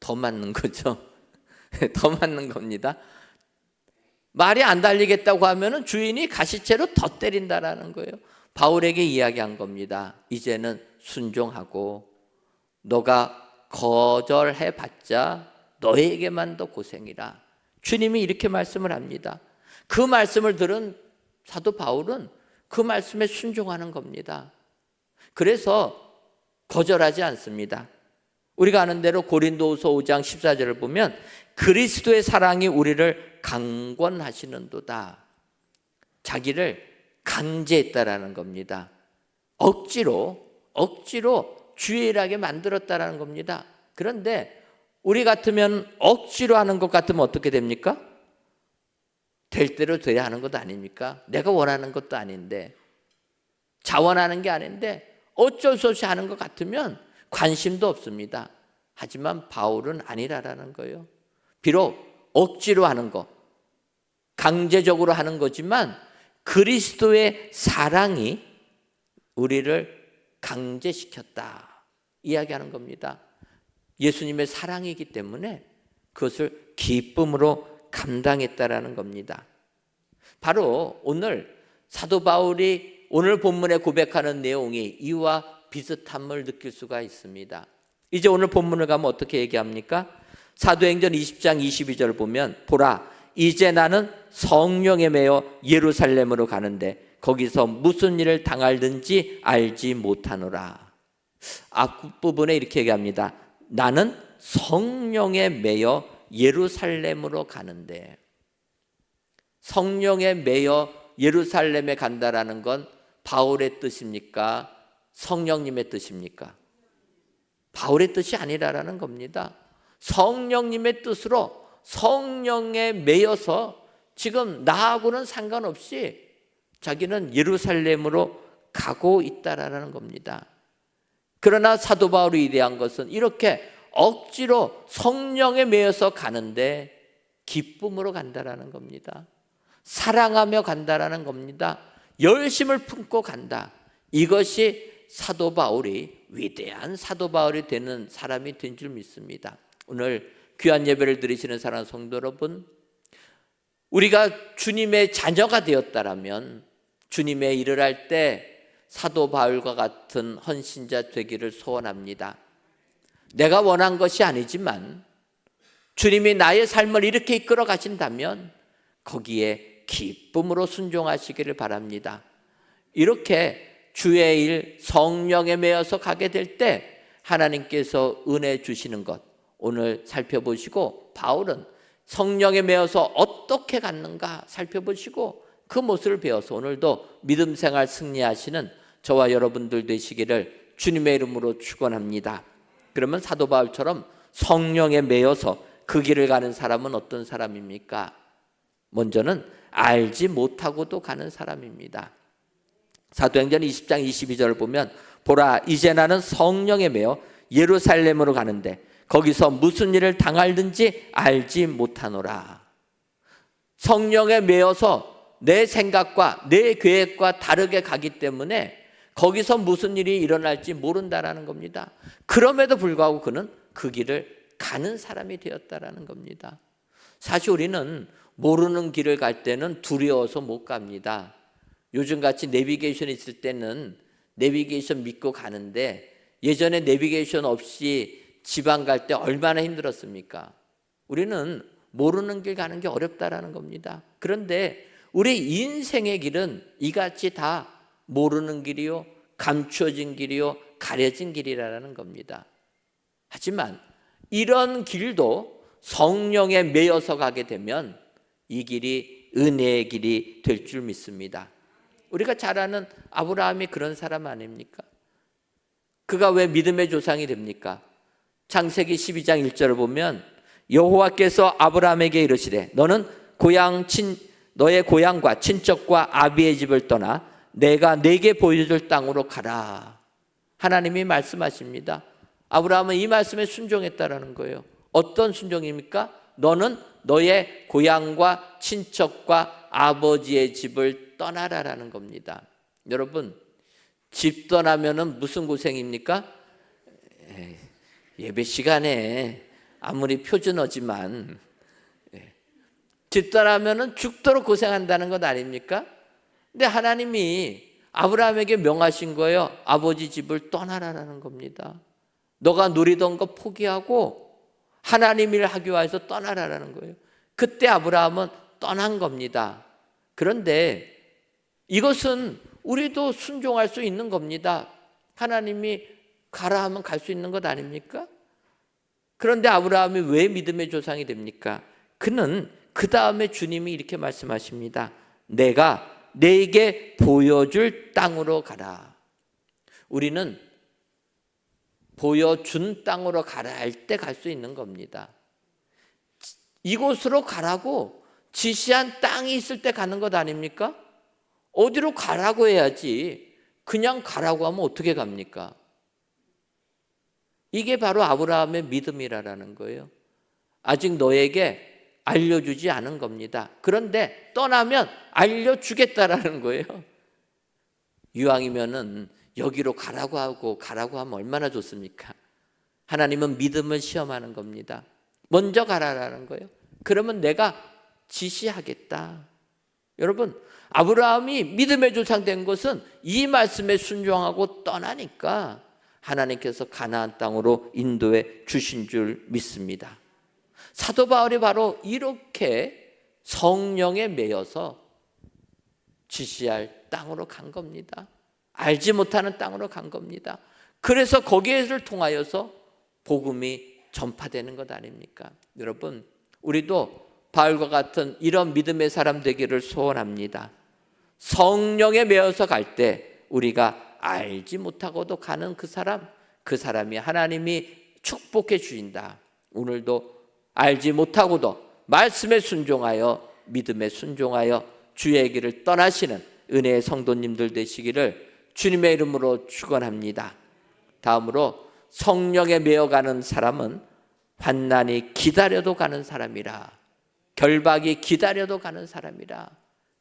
B: 더 맞는 거죠. 더 맞는 겁니다. 말이 안 달리겠다고 하면은 주인이 가시채로 더 때린다라는 거예요. 바울에게 이야기한 겁니다. 이제는 순종하고 너가 거절해봤자 너에게만 더 고생이라. 주님이 이렇게 말씀을 합니다. 그 말씀을 들은 사도 바울은 그 말씀에 순종하는 겁니다. 그래서 거절하지 않습니다. 우리가 아는 대로 고린도후서 5장 14절을 보면 그리스도의 사랑이 우리를 강권하시는도다. 자기를 강제했다라는 겁니다. 억지로 주일하게 만들었다라는 겁니다. 그런데 우리 같으면 억지로 하는 것 같으면 어떻게 됩니까? 될 대로 돼야 하는 것 아닙니까? 내가 원하는 것도 아닌데 자원하는 게 아닌데 어쩔 수 없이 하는 것 같으면 관심도 없습니다. 하지만 바울은 아니라라는 거예요. 비록 억지로 하는 거, 강제적으로 하는 거지만 그리스도의 사랑이 우리를 강제시켰다 이야기하는 겁니다. 예수님의 사랑이기 때문에 그것을 기쁨으로 감당했다라는 겁니다. 바로 오늘 사도 바울이 오늘 본문에 고백하는 내용이 이와 비슷함을 느낄 수가 있습니다. 이제 오늘 본문을 가면 어떻게 얘기합니까? 사도행전 20장 22절을 보면 보라 이제 나는 성령에 매여 예루살렘으로 가는데 거기서 무슨 일을 당할는지 알지 못하노라. 앞부분에 이렇게 얘기합니다. 나는 성령에 매여 예루살렘으로 가는데, 성령에 매여 예루살렘에 간다라는 건 바울의 뜻입니까? 성령님의 뜻입니까? 바울의 뜻이 아니라라는 겁니다. 성령님의 뜻으로 성령에 매여서 지금 나하고는 상관없이 자기는 예루살렘으로 가고 있다라는 겁니다. 그러나 사도 바울이 위대한 것은 이렇게 억지로 성령에 매여서 가는데 기쁨으로 간다라는 겁니다. 사랑하며 간다라는 겁니다. 열심을 품고 간다. 이것이 사도 바울이 위대한 사도 바울이 되는 사람이 된 줄 믿습니다. 오늘 귀한 예배를 드리시는 사랑하는 성도 여러분, 우리가 주님의 자녀가 되었다라면 주님의 일을 할 때 사도 바울과 같은 헌신자 되기를 소원합니다. 내가 원한 것이 아니지만 주님이 나의 삶을 이렇게 이끌어 가신다면 거기에 기쁨으로 순종하시기를 바랍니다. 이렇게 주의 일 성령에 매여서 가게 될 때 하나님께서 은혜 주시는 것, 오늘 살펴보시고 바울은 성령에 매여서 어떻게 갖는가 살펴보시고 그 모습을 배워서 오늘도 믿음 생활 승리하시는 저와 여러분들 되시기를 주님의 이름으로 축원합니다. 그러면 사도 바울처럼 성령에 매여서 그 길을 가는 사람은 어떤 사람입니까? 먼저는 알지 못하고도 가는 사람입니다. 사도행전 20장 22절을 보면 보라 이제 나는 성령에 매여 예루살렘으로 가는데 거기서 무슨 일을 당할는지 알지 못하노라. 성령에 매여서 내 생각과 내 계획과 다르게 가기 때문에 거기서 무슨 일이 일어날지 모른다라는 겁니다. 그럼에도 불구하고 그는 그 길을 가는 사람이 되었다라는 겁니다. 사실 우리는 모르는 길을 갈 때는 두려워서 못 갑니다. 요즘같이 내비게이션 있을 때는 내비게이션 믿고 가는데 예전에 내비게이션 없이 지방 갈 때 얼마나 힘들었습니까? 우리는 모르는 길 가는 게 어렵다라는 겁니다. 그런데 우리 인생의 길은 이같이 다 모르는 길이요, 감추어진 길이요, 가려진 길이라는 겁니다. 하지만 이런 길도 성령에 매여서 가게 되면 이 길이 은혜의 길이 될 줄 믿습니다. 우리가 잘 아는 아브라함이 그런 사람 아닙니까? 그가 왜 믿음의 조상이 됩니까? 창세기 12장 1절을 보면 여호와께서 아브라함에게 이르시되 너는 너의 고향과 친척과 아비의 집을 떠나 내가 네게 보여줄 땅으로 가라. 하나님이 말씀하십니다. 아브라함은 이 말씀에 순종했다라는 거예요. 어떤 순종입니까? 너는 너의 고향과 친척과 아버지의 집을 떠나라라는 겁니다. 여러분, 집 떠나면은 무슨 고생입니까? 예배 시간에 아무리 표준어지만 집 떠나면은 죽도록 고생한다는 것 아닙니까? 근데 하나님이 아브라함에게 명하신 거예요. 아버지 집을 떠나라라는 겁니다. 너가 누리던 거 포기하고 하나님 일을 하기 위해서 떠나라라는 거예요. 그때 아브라함은 떠난 겁니다. 그런데 이것은 우리도 순종할 수 있는 겁니다. 하나님이 가라 하면 갈 수 있는 것 아닙니까? 그런데 아브라함이 왜 믿음의 조상이 됩니까? 그는 그 다음에 주님이 이렇게 말씀하십니다. 내가 네게 보여줄 땅으로 가라. 우리는 보여준 땅으로 가라 할 때 갈 수 있는 겁니다. 이곳으로 가라고 지시한 땅이 있을 때 가는 것 아닙니까? 어디로 가라고 해야지 그냥 가라고 하면 어떻게 갑니까? 이게 바로 아브라함의 믿음이라는 거예요. 아직 너에게 알려주지 않은 겁니다. 그런데 떠나면 알려주겠다라는 거예요. 이왕이면은 여기로 가라고 하면 얼마나 좋습니까? 하나님은 믿음을 시험하는 겁니다. 먼저 가라라는 거예요. 그러면 내가 지시하겠다. 여러분, 아브라함이 믿음의 조상 된 것은 이 말씀에 순종하고 떠나니까 하나님께서 가나안 땅으로 인도해 주신 줄 믿습니다. 사도 바울이 바로 이렇게 성령에 매여서 지시할 땅으로 간 겁니다. 알지 못하는 땅으로 간 겁니다. 그래서 거기를 통하여서 복음이 전파되는 것 아닙니까? 여러분, 우리도 바울과 같은 이런 믿음의 사람 되기를 소원합니다. 성령에 매여서 갈 때 우리가 알지 못하고도 가는 그 사람이 하나님이 축복해 주신다. 오늘도 알지 못하고도 말씀에 순종하여 믿음에 순종하여 주의 길을 떠나시는 은혜의 성도님들 되시기를 주님의 이름으로 축원합니다. 다음으로 성령에 매여가는 사람은 환난이 기다려도 가는 사람이라, 결박이 기다려도 가는 사람이라,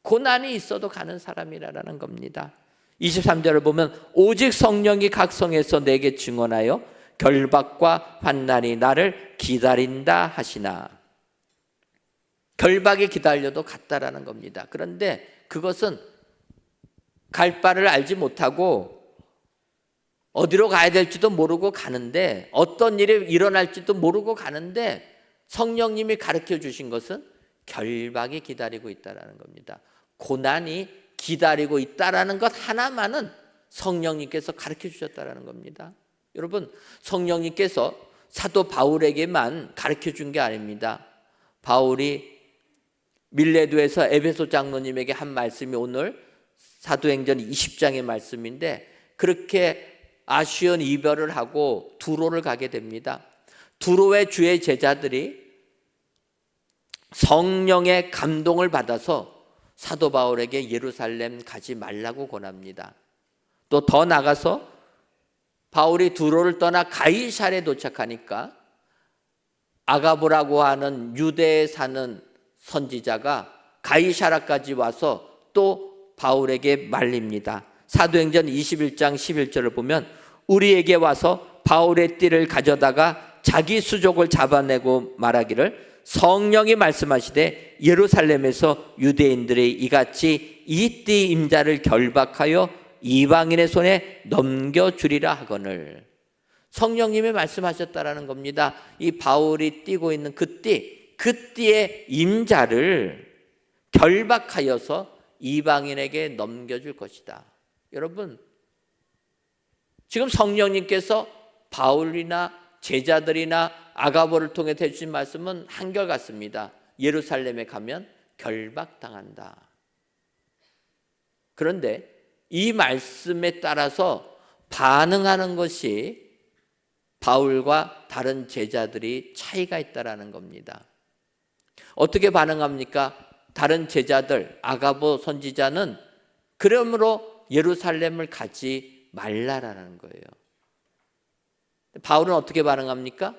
B: 고난이 있어도 가는 사람이라는 겁니다. 23절을 보면 오직 성령이 각성해서 내게 증언하여 결박과 환난이 나를 기다린다 하시나. 결박이 기다려도 갔다라는 겁니다. 그런데 그것은 갈 바를 알지 못하고 어디로 가야 될지도 모르고 가는데, 어떤 일이 일어날지도 모르고 가는데 성령님이 가르쳐 주신 것은 결박이 기다리고 있다라는 겁니다. 고난이 기다리고 있다라는 것 하나만은 성령님께서 가르쳐 주셨다라는 겁니다. 여러분, 성령님께서 사도 바울에게만 가르쳐 준 게 아닙니다. 바울이 밀레도에서 에베소 장로님에게 한 말씀이 오늘 사도행전 20장의 말씀인데, 그렇게 아쉬운 이별을 하고 두로를 가게 됩니다. 두로의 주의 제자들이 성령의 감동을 받아서 사도 바울에게 예루살렘 가지 말라고 권합니다. 또 더 나가서 바울이 두로를 떠나 가이사랴에 도착하니까 아가보라고 하는 유대에 사는 선지자가 가이사랴까지 와서 또 바울에게 말립니다. 사도행전 21장 11절을 보면 우리에게 와서 바울의 띠를 가져다가 자기 수족을 잡아내고 말하기를 성령이 말씀하시되 예루살렘에서 유대인들이 이같이 이 띠 임자를 결박하여 이방인의 손에 넘겨주리라 하거늘. 성령님이 말씀하셨다라는 겁니다. 이 바울이 띠고 있는 그 띠의 임자를 결박하여서 이방인에게 넘겨줄 것이다. 여러분, 지금 성령님께서 바울이나 제자들이나 아가보를 통해 해주신 말씀은 한결같습니다. 예루살렘에 가면 결박당한다. 그런데 이 말씀에 따라서 반응하는 것이 바울과 다른 제자들이 차이가 있다라는 겁니다. 어떻게 반응합니까? 다른 제자들, 아가보 선지자는 그러므로 예루살렘을 가지 말라라는 거예요. 바울은 어떻게 반응합니까?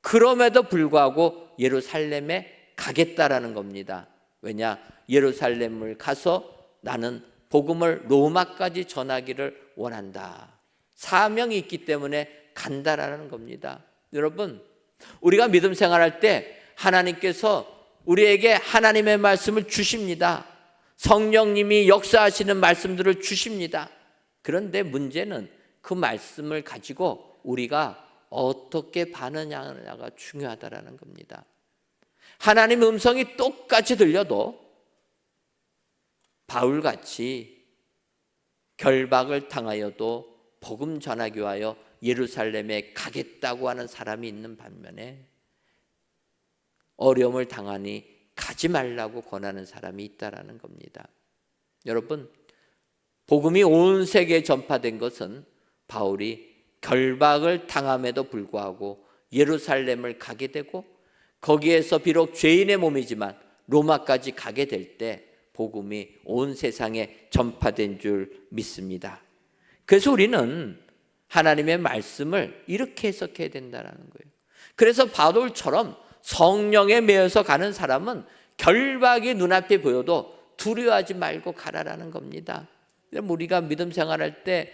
B: 그럼에도 불구하고 예루살렘에 가겠다라는 겁니다. 왜냐? 예루살렘을 가서 나는 복음을 로마까지 전하기를 원한다. 사명이 있기 때문에 간다라는 겁니다. 여러분, 우리가 믿음 생활할 때 하나님께서 우리에게 하나님의 말씀을 주십니다. 성령님이 역사하시는 말씀들을 주십니다. 그런데 문제는 그 말씀을 가지고 우리가 어떻게 반응하느냐가 중요하다라는 겁니다. 하나님의 음성이 똑같이 들려도 바울같이 결박을 당하여도 복음 전하기 위하여 예루살렘에 가겠다고 하는 사람이 있는 반면에 어려움을 당하니 가지 말라고 권하는 사람이 있다라는 겁니다. 여러분, 복음이 온 세계에 전파된 것은 바울이 결박을 당함에도 불구하고 예루살렘을 가게 되고 거기에서 비록 죄인의 몸이지만 로마까지 가게 될 때 복음이 온 세상에 전파된 줄 믿습니다. 그래서 우리는 하나님의 말씀을 이렇게 해석해야 된다는 거예요. 그래서 바울처럼 성령에 매여서 가는 사람은 결박이 눈앞에 보여도 두려워하지 말고 가라라는 겁니다. 우리가 믿음 생활할 때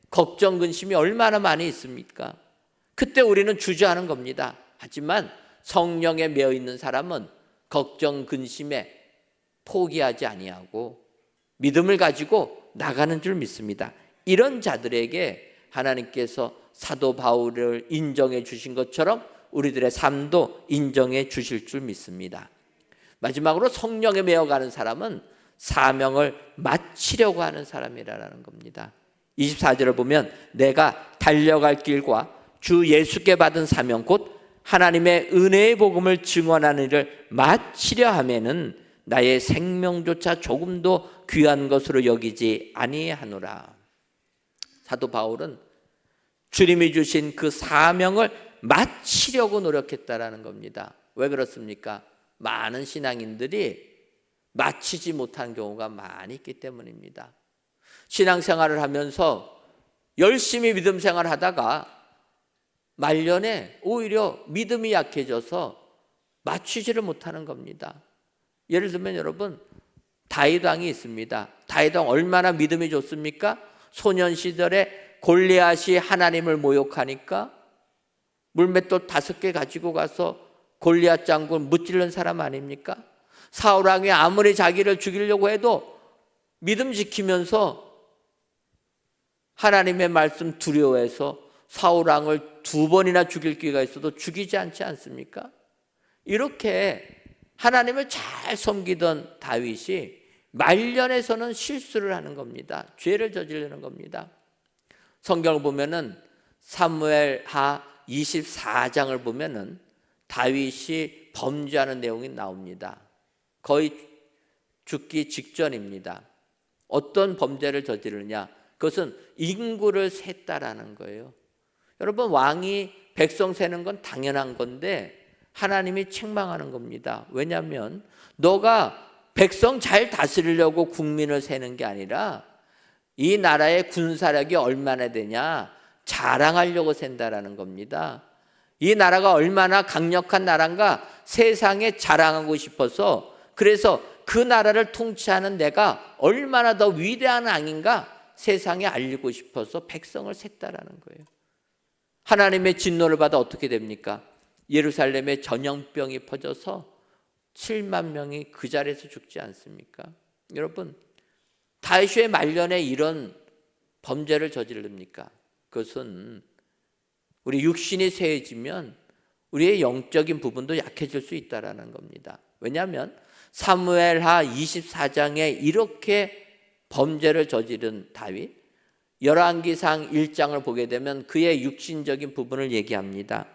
B: 걱정, 근심이 얼마나 많이 있습니까? 그때 우리는 주저하는 겁니다. 하지만 성령에 매여 있는 사람은 걱정, 근심에 포기하지 아니하고 믿음을 가지고 나가는 줄 믿습니다. 이런 자들에게 하나님께서 사도 바울을 인정해 주신 것처럼 우리들의 삶도 인정해 주실 줄 믿습니다. 마지막으로 성령에 매여가는 사람은 사명을 마치려고 하는 사람이라는 겁니다. 24절을 보면 내가 달려갈 길과 주 예수께 받은 사명 곧 하나님의 은혜의 복음을 증언하는 일을 마치려 하면은 나의 생명조차 조금도 귀한 것으로 여기지 아니하노라. 사도 바울은 주님이 주신 그 사명을 마치려고 노력했다라는 겁니다. 왜 그렇습니까? 많은 신앙인들이 마치지 못한 경우가 많이 있기 때문입니다. 신앙생활을 하면서 열심히 믿음 생활하다가 말년에 오히려 믿음이 약해져서 마치지를 못하는 겁니다. 예를 들면 여러분, 다윗 왕이 있습니다. 다윗 왕 얼마나 믿음이 좋습니까? 소년 시절에 골리앗이 하나님을 모욕하니까 물맷돌 5개 가지고 가서 골리앗 장군 무찔른 사람 아닙니까? 사울 왕이 아무리 자기를 죽이려고 해도 믿음 지키면서 하나님의 말씀 두려워해서 사울 왕을 2번이나 죽일 기회가 있어도 죽이지 않지 않습니까? 이렇게 하나님을 잘 섬기던 다윗이 말년에서는 실수를 하는 겁니다. 죄를 저지르는 겁니다. 성경을 보면은 사무엘하 24장을 보면은 다윗이 범죄하는 내용이 나옵니다. 거의 죽기 직전입니다. 어떤 범죄를 저지르냐? 그것은 인구를 셌다라는 거예요. 여러분, 왕이 백성 세는 건 당연한 건데 하나님이 책망하는 겁니다. 왜냐하면 너가 백성 잘 다스리려고 국민을 세는 게 아니라 이 나라의 군사력이 얼마나 되냐 자랑하려고 센다라는 겁니다. 이 나라가 얼마나 강력한 나라인가 세상에 자랑하고 싶어서, 그래서 그 나라를 통치하는 내가 얼마나 더 위대한 왕인가 세상에 알리고 싶어서 백성을 셌다라는 거예요. 하나님의 진노를 받아 어떻게 됩니까? 예루살렘에 전염병이 퍼져서 7만 명이 그 자리에서 죽지 않습니까? 여러분, 다윗의 말년에 이런 범죄를 저지릅니까? 그것은 우리 육신이 쇠해지면 우리의 영적인 부분도 약해질 수 있다는 겁니다. 왜냐하면 사무엘하 24장에 이렇게 범죄를 저지른 다윗, 열왕기상 1장을 보게 되면 그의 육신적인 부분을 얘기합니다.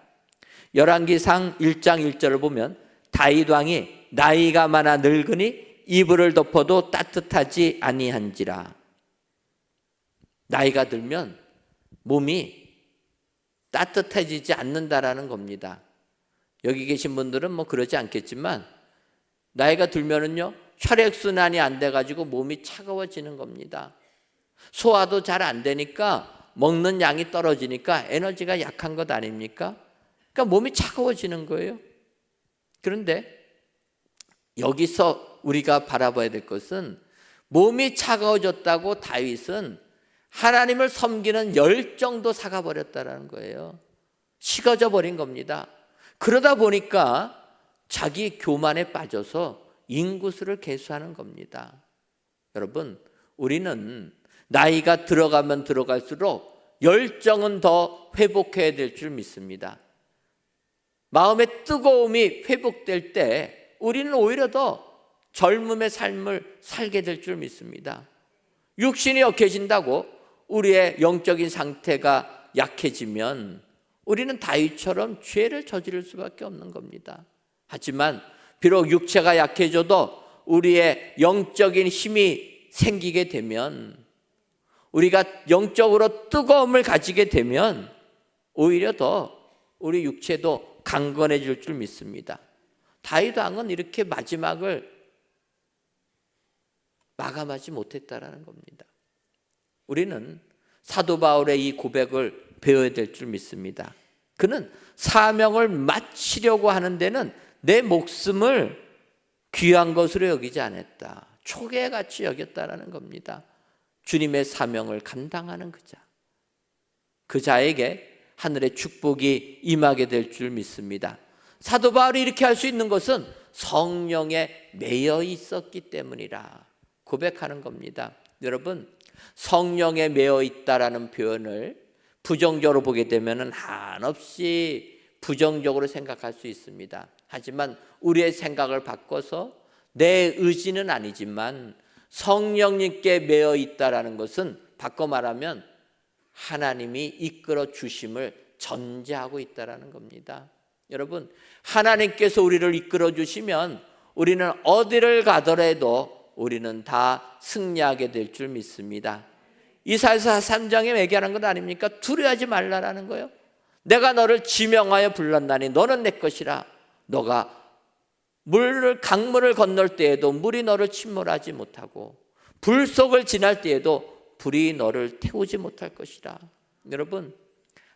B: 열왕기상 1장 1절을 보면 다윗 왕이 나이가 많아 늙으니 이불을 덮어도 따뜻하지 아니한지라. 나이가 들면 몸이 따뜻해지지 않는다라는 겁니다. 여기 계신 분들은 뭐 그러지 않겠지만 나이가 들면은요 혈액순환이 안 돼가지고 몸이 차가워지는 겁니다. 소화도 잘 안 되니까 먹는 양이 떨어지니까 에너지가 약한 것 아닙니까? 그러니까 몸이 차가워지는 거예요. 그런데 여기서 우리가 바라봐야 될 것은 몸이 차가워졌다고 다윗은 하나님을 섬기는 열정도 삭아버렸다는 거예요. 식어져 버린 겁니다. 그러다 보니까 자기 교만에 빠져서 인구수를 계수하는 겁니다. 여러분, 우리는 나이가 들어가면 들어갈수록 열정은 더 회복해야 될 줄 믿습니다. 마음의 뜨거움이 회복될 때 우리는 오히려 더 젊음의 삶을 살게 될 줄 믿습니다. 육신이 약해진다고 우리의 영적인 상태가 약해지면 우리는 다윗처럼 죄를 저지를 수밖에 없는 겁니다. 하지만 비록 육체가 약해져도 우리의 영적인 힘이 생기게 되면, 우리가 영적으로 뜨거움을 가지게 되면 오히려 더 우리 육체도 강건해질 줄 믿습니다. 다윗 왕은 이렇게 마지막을 마감하지 못했다라는 겁니다. 우리는 사도 바울의 이 고백을 배워야 될 줄 믿습니다. 그는 사명을 마치려고 하는 데는 내 목숨을 귀한 것으로 여기지 않았다. 초계같이 여겼다라는 겁니다. 주님의 사명을 감당하는 그 자에게 하늘의 축복이 임하게 될 줄 믿습니다. 사도 바울이 이렇게 할 수 있는 것은 성령에 매여 있었기 때문이라 고백하는 겁니다. 여러분, 성령에 매여 있다라는 표현을 부정적으로 보게 되면 한없이 부정적으로 생각할 수 있습니다. 하지만 우리의 생각을 바꿔서 내 의지는 아니지만 성령님께 매여 있다라는 것은 바꿔 말하면 하나님이 이끌어 주심을 전제하고 있다라는 겁니다. 여러분, 하나님께서 우리를 이끌어 주시면 우리는 어디를 가더라도 우리는 다 승리하게 될 줄 믿습니다. 이사야서 3장에 얘기하는 것 아닙니까? 두려워하지 말라라는 거예요. 내가 너를 지명하여 불렀나니 너는 내 것이라. 너가 강물을 건널 때에도 물이 너를 침몰하지 못하고 불 속을 지날 때에도 불이 너를 태우지 못할 것이라. 여러분,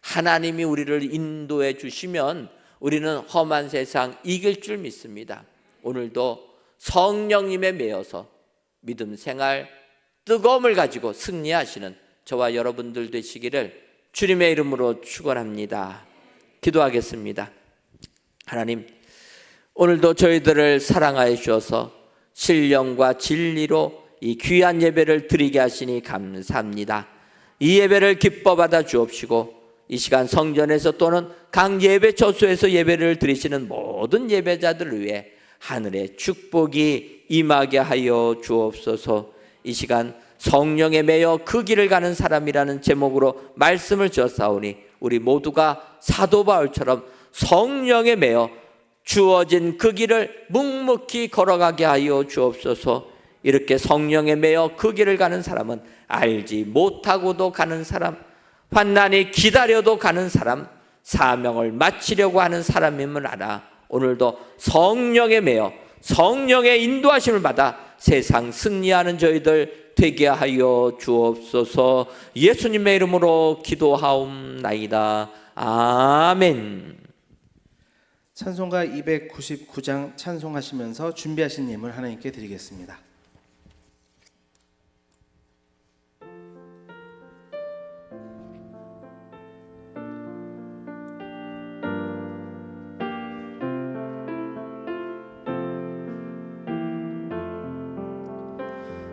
B: 하나님이 우리를 인도해 주시면 우리는 험한 세상 이길 줄 믿습니다. 오늘도 성령님에 매여서 믿음 생활 뜨거움을 가지고 승리하시는 저와 여러분들 되시기를 주님의 이름으로 축원합니다. 기도하겠습니다. 하나님, 오늘도 저희들을 사랑하여 주셔서 신령과 진리로 이 귀한 예배를 드리게 하시니 감사합니다. 이 예배를 기뻐 받아 주옵시고 이 시간 성전에서 또는 각 예배 처소에서 예배를 드리시는 모든 예배자들을 위해 하늘의 축복이 임하게 하여 주옵소서. 이 시간 성령에 매여 그 길을 가는 사람이라는 제목으로 말씀을 주었사오니 우리 모두가 사도 바울처럼 성령에 매여 주어진 그 길을 묵묵히 걸어가게 하여 주옵소서. 이렇게 성령에 매여 그 길을 가는 사람은 알지 못하고도 가는 사람, 환난이 기다려도 가는 사람, 사명을 마치려고 하는 사람임을 알아 오늘도 성령에 매여 성령의 인도하심을 받아 세상 승리하는 저희들 되게 하여 주옵소서. 예수님의 이름으로 기도하옵나이다. 아멘.
A: 찬송가 299장 찬송하시면서 준비하신 예물 하나님께 드리겠습니다.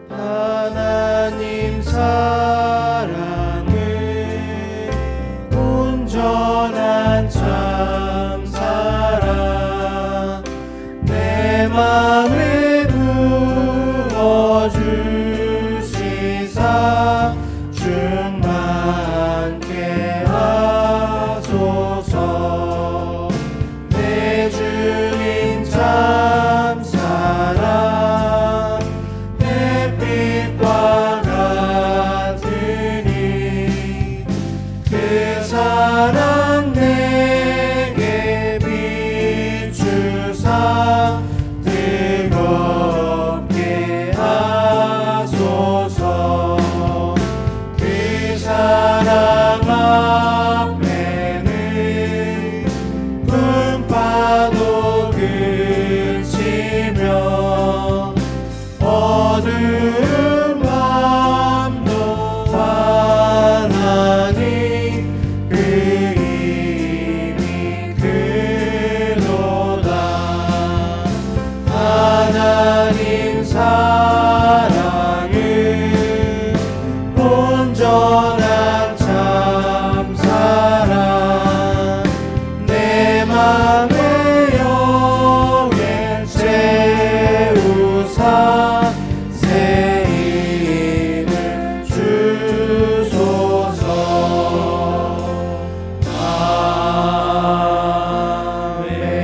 A: 하나님 사랑은 온전한 참 사랑 내 맘에 부어주시사 충만케 하소서. 내 주님 참 사랑 햇빛과 같으니 그 사랑 내게 비추사 뜨겁게 하소서. 그 사랑 앞에는 풍파도 그치며 어두운 밤도 환하니 그 힘이 크도다. 하나님 사랑은 온전한 참 사랑 내 맘에 영에 채우사 새 힘을 주소서. 아멘.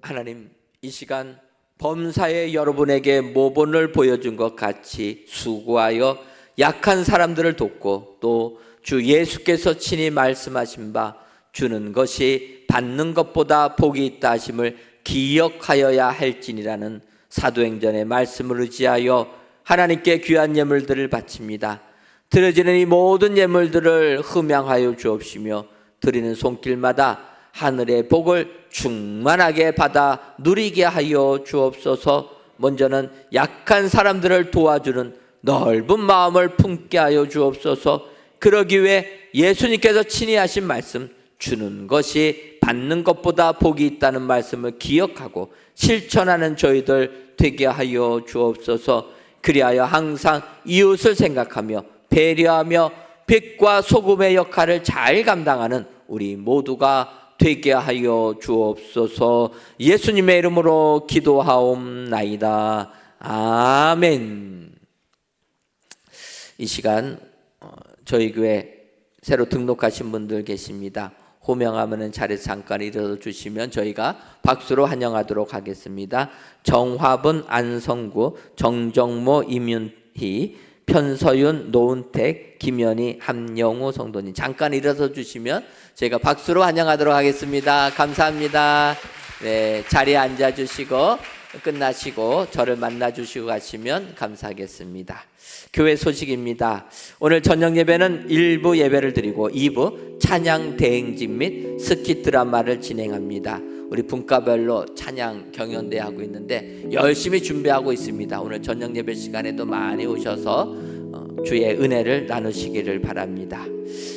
B: 하나님, 이 시간 범사에 여러분에게 모본을 보여준 것 같이 수고하여 약한 사람들을 돕고 또 주 예수께서 친히 말씀하신 바 주는 것이 받는 것보다 복이 있다 하심을 기억하여야 할지니라는 사도행전의 말씀을 의지하여 하나님께 귀한 예물들을 바칩니다. 드려지는 이 모든 예물들을 흠양하여 주옵시며 드리는 손길마다 하늘의 복을 충만하게 받아 누리게 하여 주옵소서. 먼저는 약한 사람들을 도와주는 넓은 마음을 품게 하여 주옵소서. 그러기 위해 예수님께서 친히 하신 말씀, 주는 것이 받는 것보다 복이 있다는 말씀을 기억하고 실천하는 저희들 되게 하여 주옵소서. 그리하여 항상 이웃을 생각하며 배려하며 빛과 소금의 역할을 잘 감당하는 우리 모두가 되게 하여 주옵소서. 예수님의 이름으로 기도하옵나이다. 아멘. 이 시간 저희 교회 새로 등록하신 분들 계십니다. 호명하면 자리에서 잠깐 일어서 주시면 저희가 박수로 환영하도록 하겠습니다. 정화분, 안성구, 정정모, 임윤희, 편서윤, 노은택, 김연희, 함영우 성도님 잠깐 일어서 주시면 저희가 박수로 환영하도록 하겠습니다. 감사합니다. 네, 자리에 앉아 주시고 끝나시고 저를 만나 주시고 가시면 감사하겠습니다. 교회 소식입니다. 오늘 저녁 예배는 1부 예배를 드리고 2부 찬양 대행진 및 스킷 드라마를 진행합니다. 우리 분과별로 찬양 경연대회 하고 있는데 열심히 준비하고 있습니다. 오늘 저녁 예배 시간에도 많이 오셔서 주의 은혜를 나누시기를 바랍니다.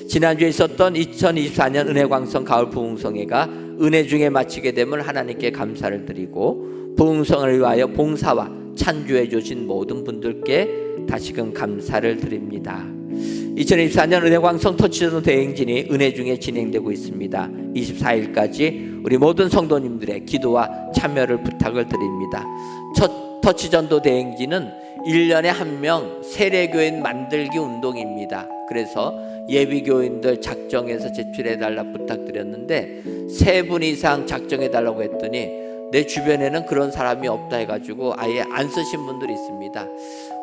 B: 지난주에 있었던 2024년 은혜광성 가을 부흥성회가 은혜 중에 마치게 됨을 하나님께 감사를 드리고 부흥성을 위하여 봉사와 찬주해 주신 모든 분들께 다시금 감사를 드립니다. 2024년 은혜광성 터치전 대행진이 은혜 중에 진행되고 있습니다. 24일까지 우리 모든 성도님들의 기도와 참여를 부탁을 드립니다. 첫 터치전도 대행진은 1년에 한 명 세례교인 만들기 운동입니다. 그래서 예비교인들 작정해서 제출해달라 부탁드렸는데 3분 이상 작정해달라고 했더니 내 주변에는 그런 사람이 없다 해가지고 아예 안 쓰신 분들이 있습니다.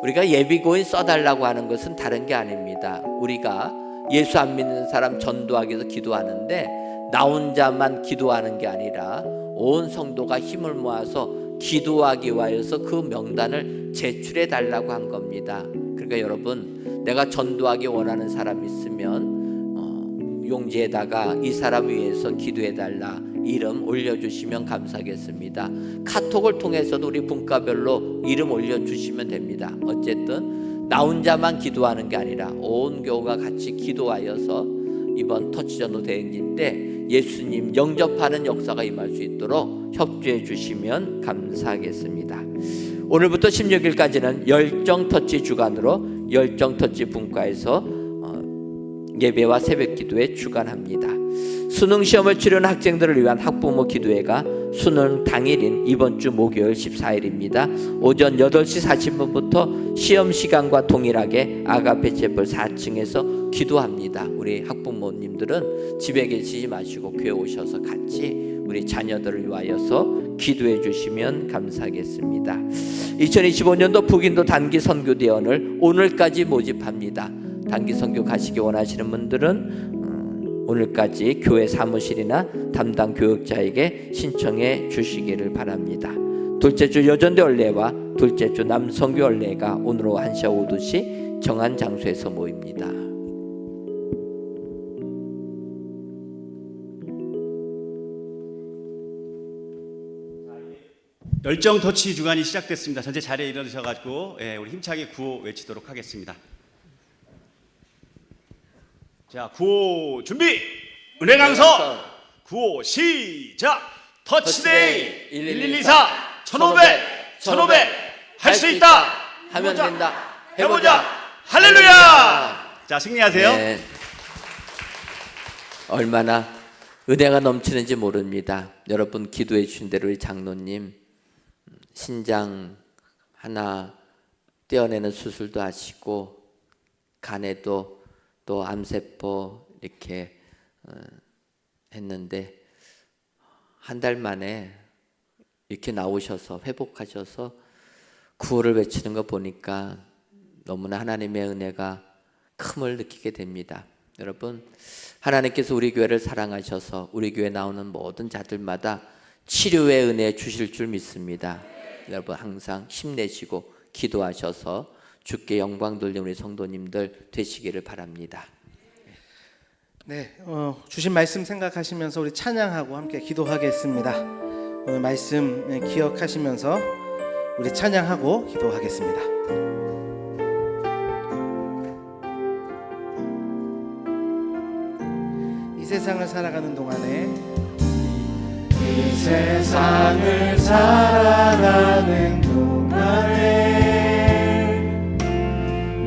B: 우리가 예비교인 써달라고 하는 것은 다른 게 아닙니다. 우리가 예수 안 믿는 사람 전도하기 위해서 기도하는데 나 혼자만 기도하는 게 아니라 온 성도가 힘을 모아서 기도하기 위하여서 그 명단을 제출해 달라고 한 겁니다. 그러니까 여러분, 내가 전도하기 원하는 사람 있으면 용지에다가 이 사람 위해서 기도해 달라 이름 올려주시면 감사하겠습니다. 카톡을 통해서도 우리 분과별로 이름 올려주시면 됩니다. 어쨌든 나 혼자만 기도하는 게 아니라 온 교우가 같이 기도하여서 이번 터치전도 대행진 때 예수님 영접하는 역사가 임할 수 있도록 협조해 주시면 감사하겠습니다. 오늘부터 16일까지는 열정터치 주간으로 열정터치 분과에서 예배와 새벽기도에 주관합니다. 수능시험을 치르는 학생들을 위한 학부모 기도회가 수능 당일인 이번 주 목요일 14일입니다. 오전 8시 40분부터 시험 시간과 동일하게 아가페 채플 4층에서 기도합니다. 우리 학부모님들은 집에 계시지 마시고 교회 오셔서 같이 우리 자녀들을 위하여서 기도해 주시면 감사하겠습니다. 2025년도 북인도 단기 선교대원을 오늘까지 모집합니다. 단기 선교 가시기 원하시는 분들은 오늘까지 교회 사무실이나 담당 교역자에게 신청해 주시기를 바랍니다. 둘째 주 여전대 원례와 둘째 주 남성교 원례가 오늘 오후 1시 5시 정한 장소에서 모입니다.
C: 열정 터치 주간이 시작됐습니다. 전체 자리에 일어나셔가지고 우리 힘차게 구호 외치도록 하겠습니다. 자, 구호 준비! 은혜 강서! 구호 시작! 터치데이 1124 1500 1500 할 수 있다!
B: 하면 된다!
C: 해보자! 할렐루야! 자, 승리하세요.
B: 네. 얼마나 은혜가 넘치는지 모릅니다. 여러분 기도해 주신 대로 우리 장로님 신장 하나 떼어내는 수술도 하시고 간에도 또 암세포 이렇게 했는데 한 달 만에 이렇게 나오셔서 회복하셔서 구호를 외치는 거 보니까 너무나 하나님의 은혜가 큼을 느끼게 됩니다. 여러분, 하나님께서 우리 교회를 사랑하셔서 우리 교회에 나오는 모든 자들마다 치료의 은혜 주실 줄 믿습니다. 여러분 항상 힘내시고 기도하셔서 주께 영광 돌리는 우리 성도님들 되시기를 바랍니다.
A: 네, 주신 말씀 생각하시면서 우리 찬양하고 함께 기도하겠습니다. 오늘 말씀 기억하시면서 우리 찬양하고 기도하겠습니다. 이 세상을 살아가는 동안에 이 세상을 살아가는 동안에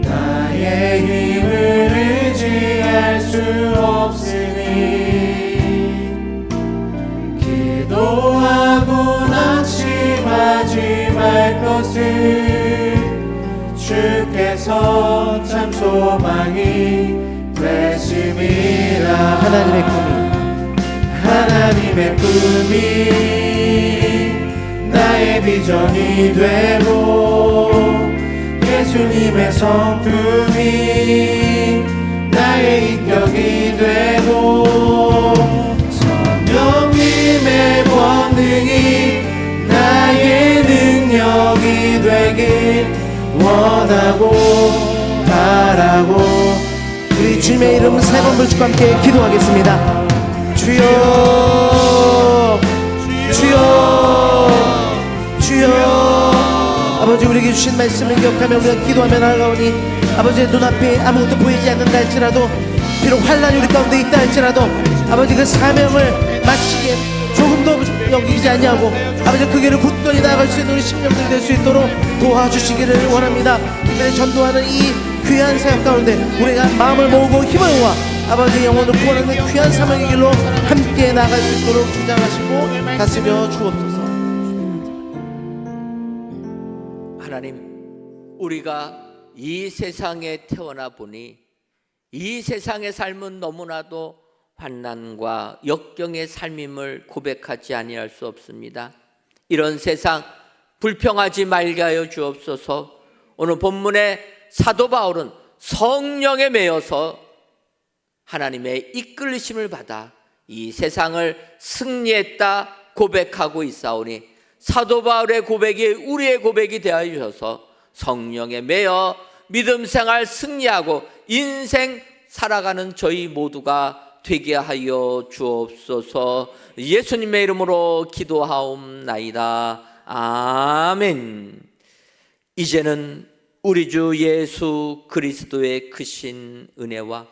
A: 나의 힘을 의지할 수 없으니 기도하고 낙심하지 말 것을 주께서 참 소망이 되심이라. 하나님의 꿈이 나의 비전이 되고 예수님의 성품이 나의 인격이 되고 성령님의 권능이 나의 능력이 되길 원하고 바라고 우리 주님의 이름 세 번 불축과 함께 기도하겠습니다. 주여 주여 주여. 아버지, 우리에게 주신 말씀을 기억하며 우리가 기도하며 나아가오니 아버지의 눈앞에 아무것도 보이지 않는다 할지라도 비록 환난이 우리 가운데 있다 할지라도 아버지 그 사명을 마치기에 조금도 여기지 않냐고 아버지 그 길을 굳건히 나아갈 수 있는 우리 심령들 될 수 있도록 도와주시기를 원합니다. 이들을 전도하는 이 귀한 사역 가운데 우리가 마음을 모으고 힘을 모아 아버지 영혼을 구원하는 귀한 사명의 길로 함께 나갈 수 있도록 주장하시고 다스려 주옵소서.
B: 하나님, 우리가 이 세상에 태어나 보니 이 세상의 삶은 너무나도 환난과 역경의 삶임을 고백하지 아니할 수 없습니다. 이런 세상 불평하지 말게 하여 주옵소서. 오늘 본문의 사도 바울은 성령에 매여서 하나님의 이끌리심을 받아 이 세상을 승리했다 고백하고 있사오니, 사도 바울의 고백이 우리의 고백이 되어 주셔서 성령에 매여 믿음 생활 승리하고 인생 살아가는 저희 모두가 되게 하여 주옵소서. 예수님의 이름으로 기도하옵나이다. 아멘. 이제는 우리 주 예수 그리스도의 크신 은혜와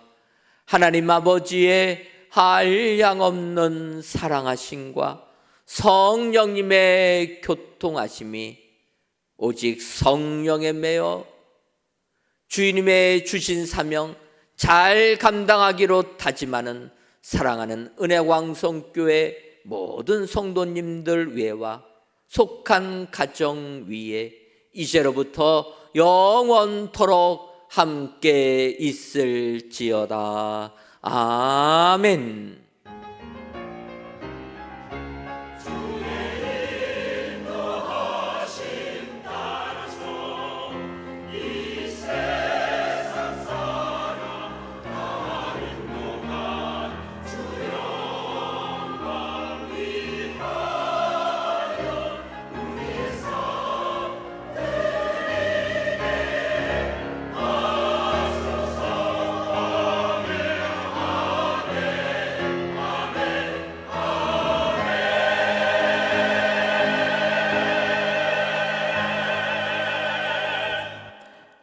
B: 하나님 아버지의 한량없는 사랑하심과 성령님의 교통하심이 오직 성령에 매여 주님의 주신 사명 잘 감당하기로 다짐하는 사랑하는 은혜광성교회 모든 성도님들 위에와 속한 가정 위에 이제로부터 영원토록 함께 있을지어다. 아멘.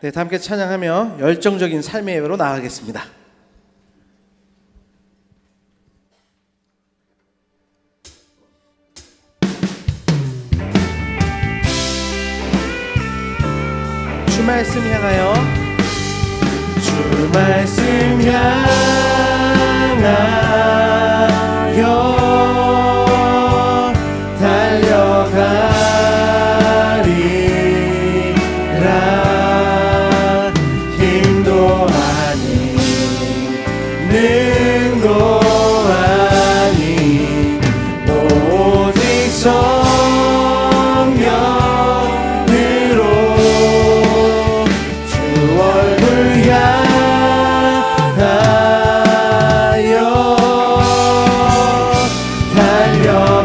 A: 네, 다 함께 찬양하며 열정적인 삶의 예배로 나아가겠습니다. 주 말씀 향하여, 주 말씀 향하여 달려가리라. 힘도 아니 능도 아니 오직 성령으로 주 얼굴 향하여 달려가리라.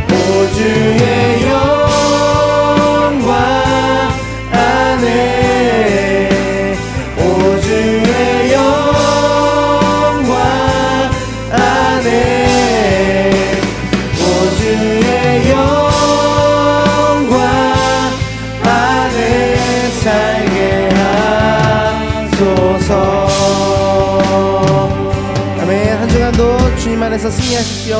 A: 오 주의 영광 안에, 오 주의 영광 안에, 오 주의 영광 안에 살게 하소서. 아멘. 한 주간도 주님 안에서 승리하십시오.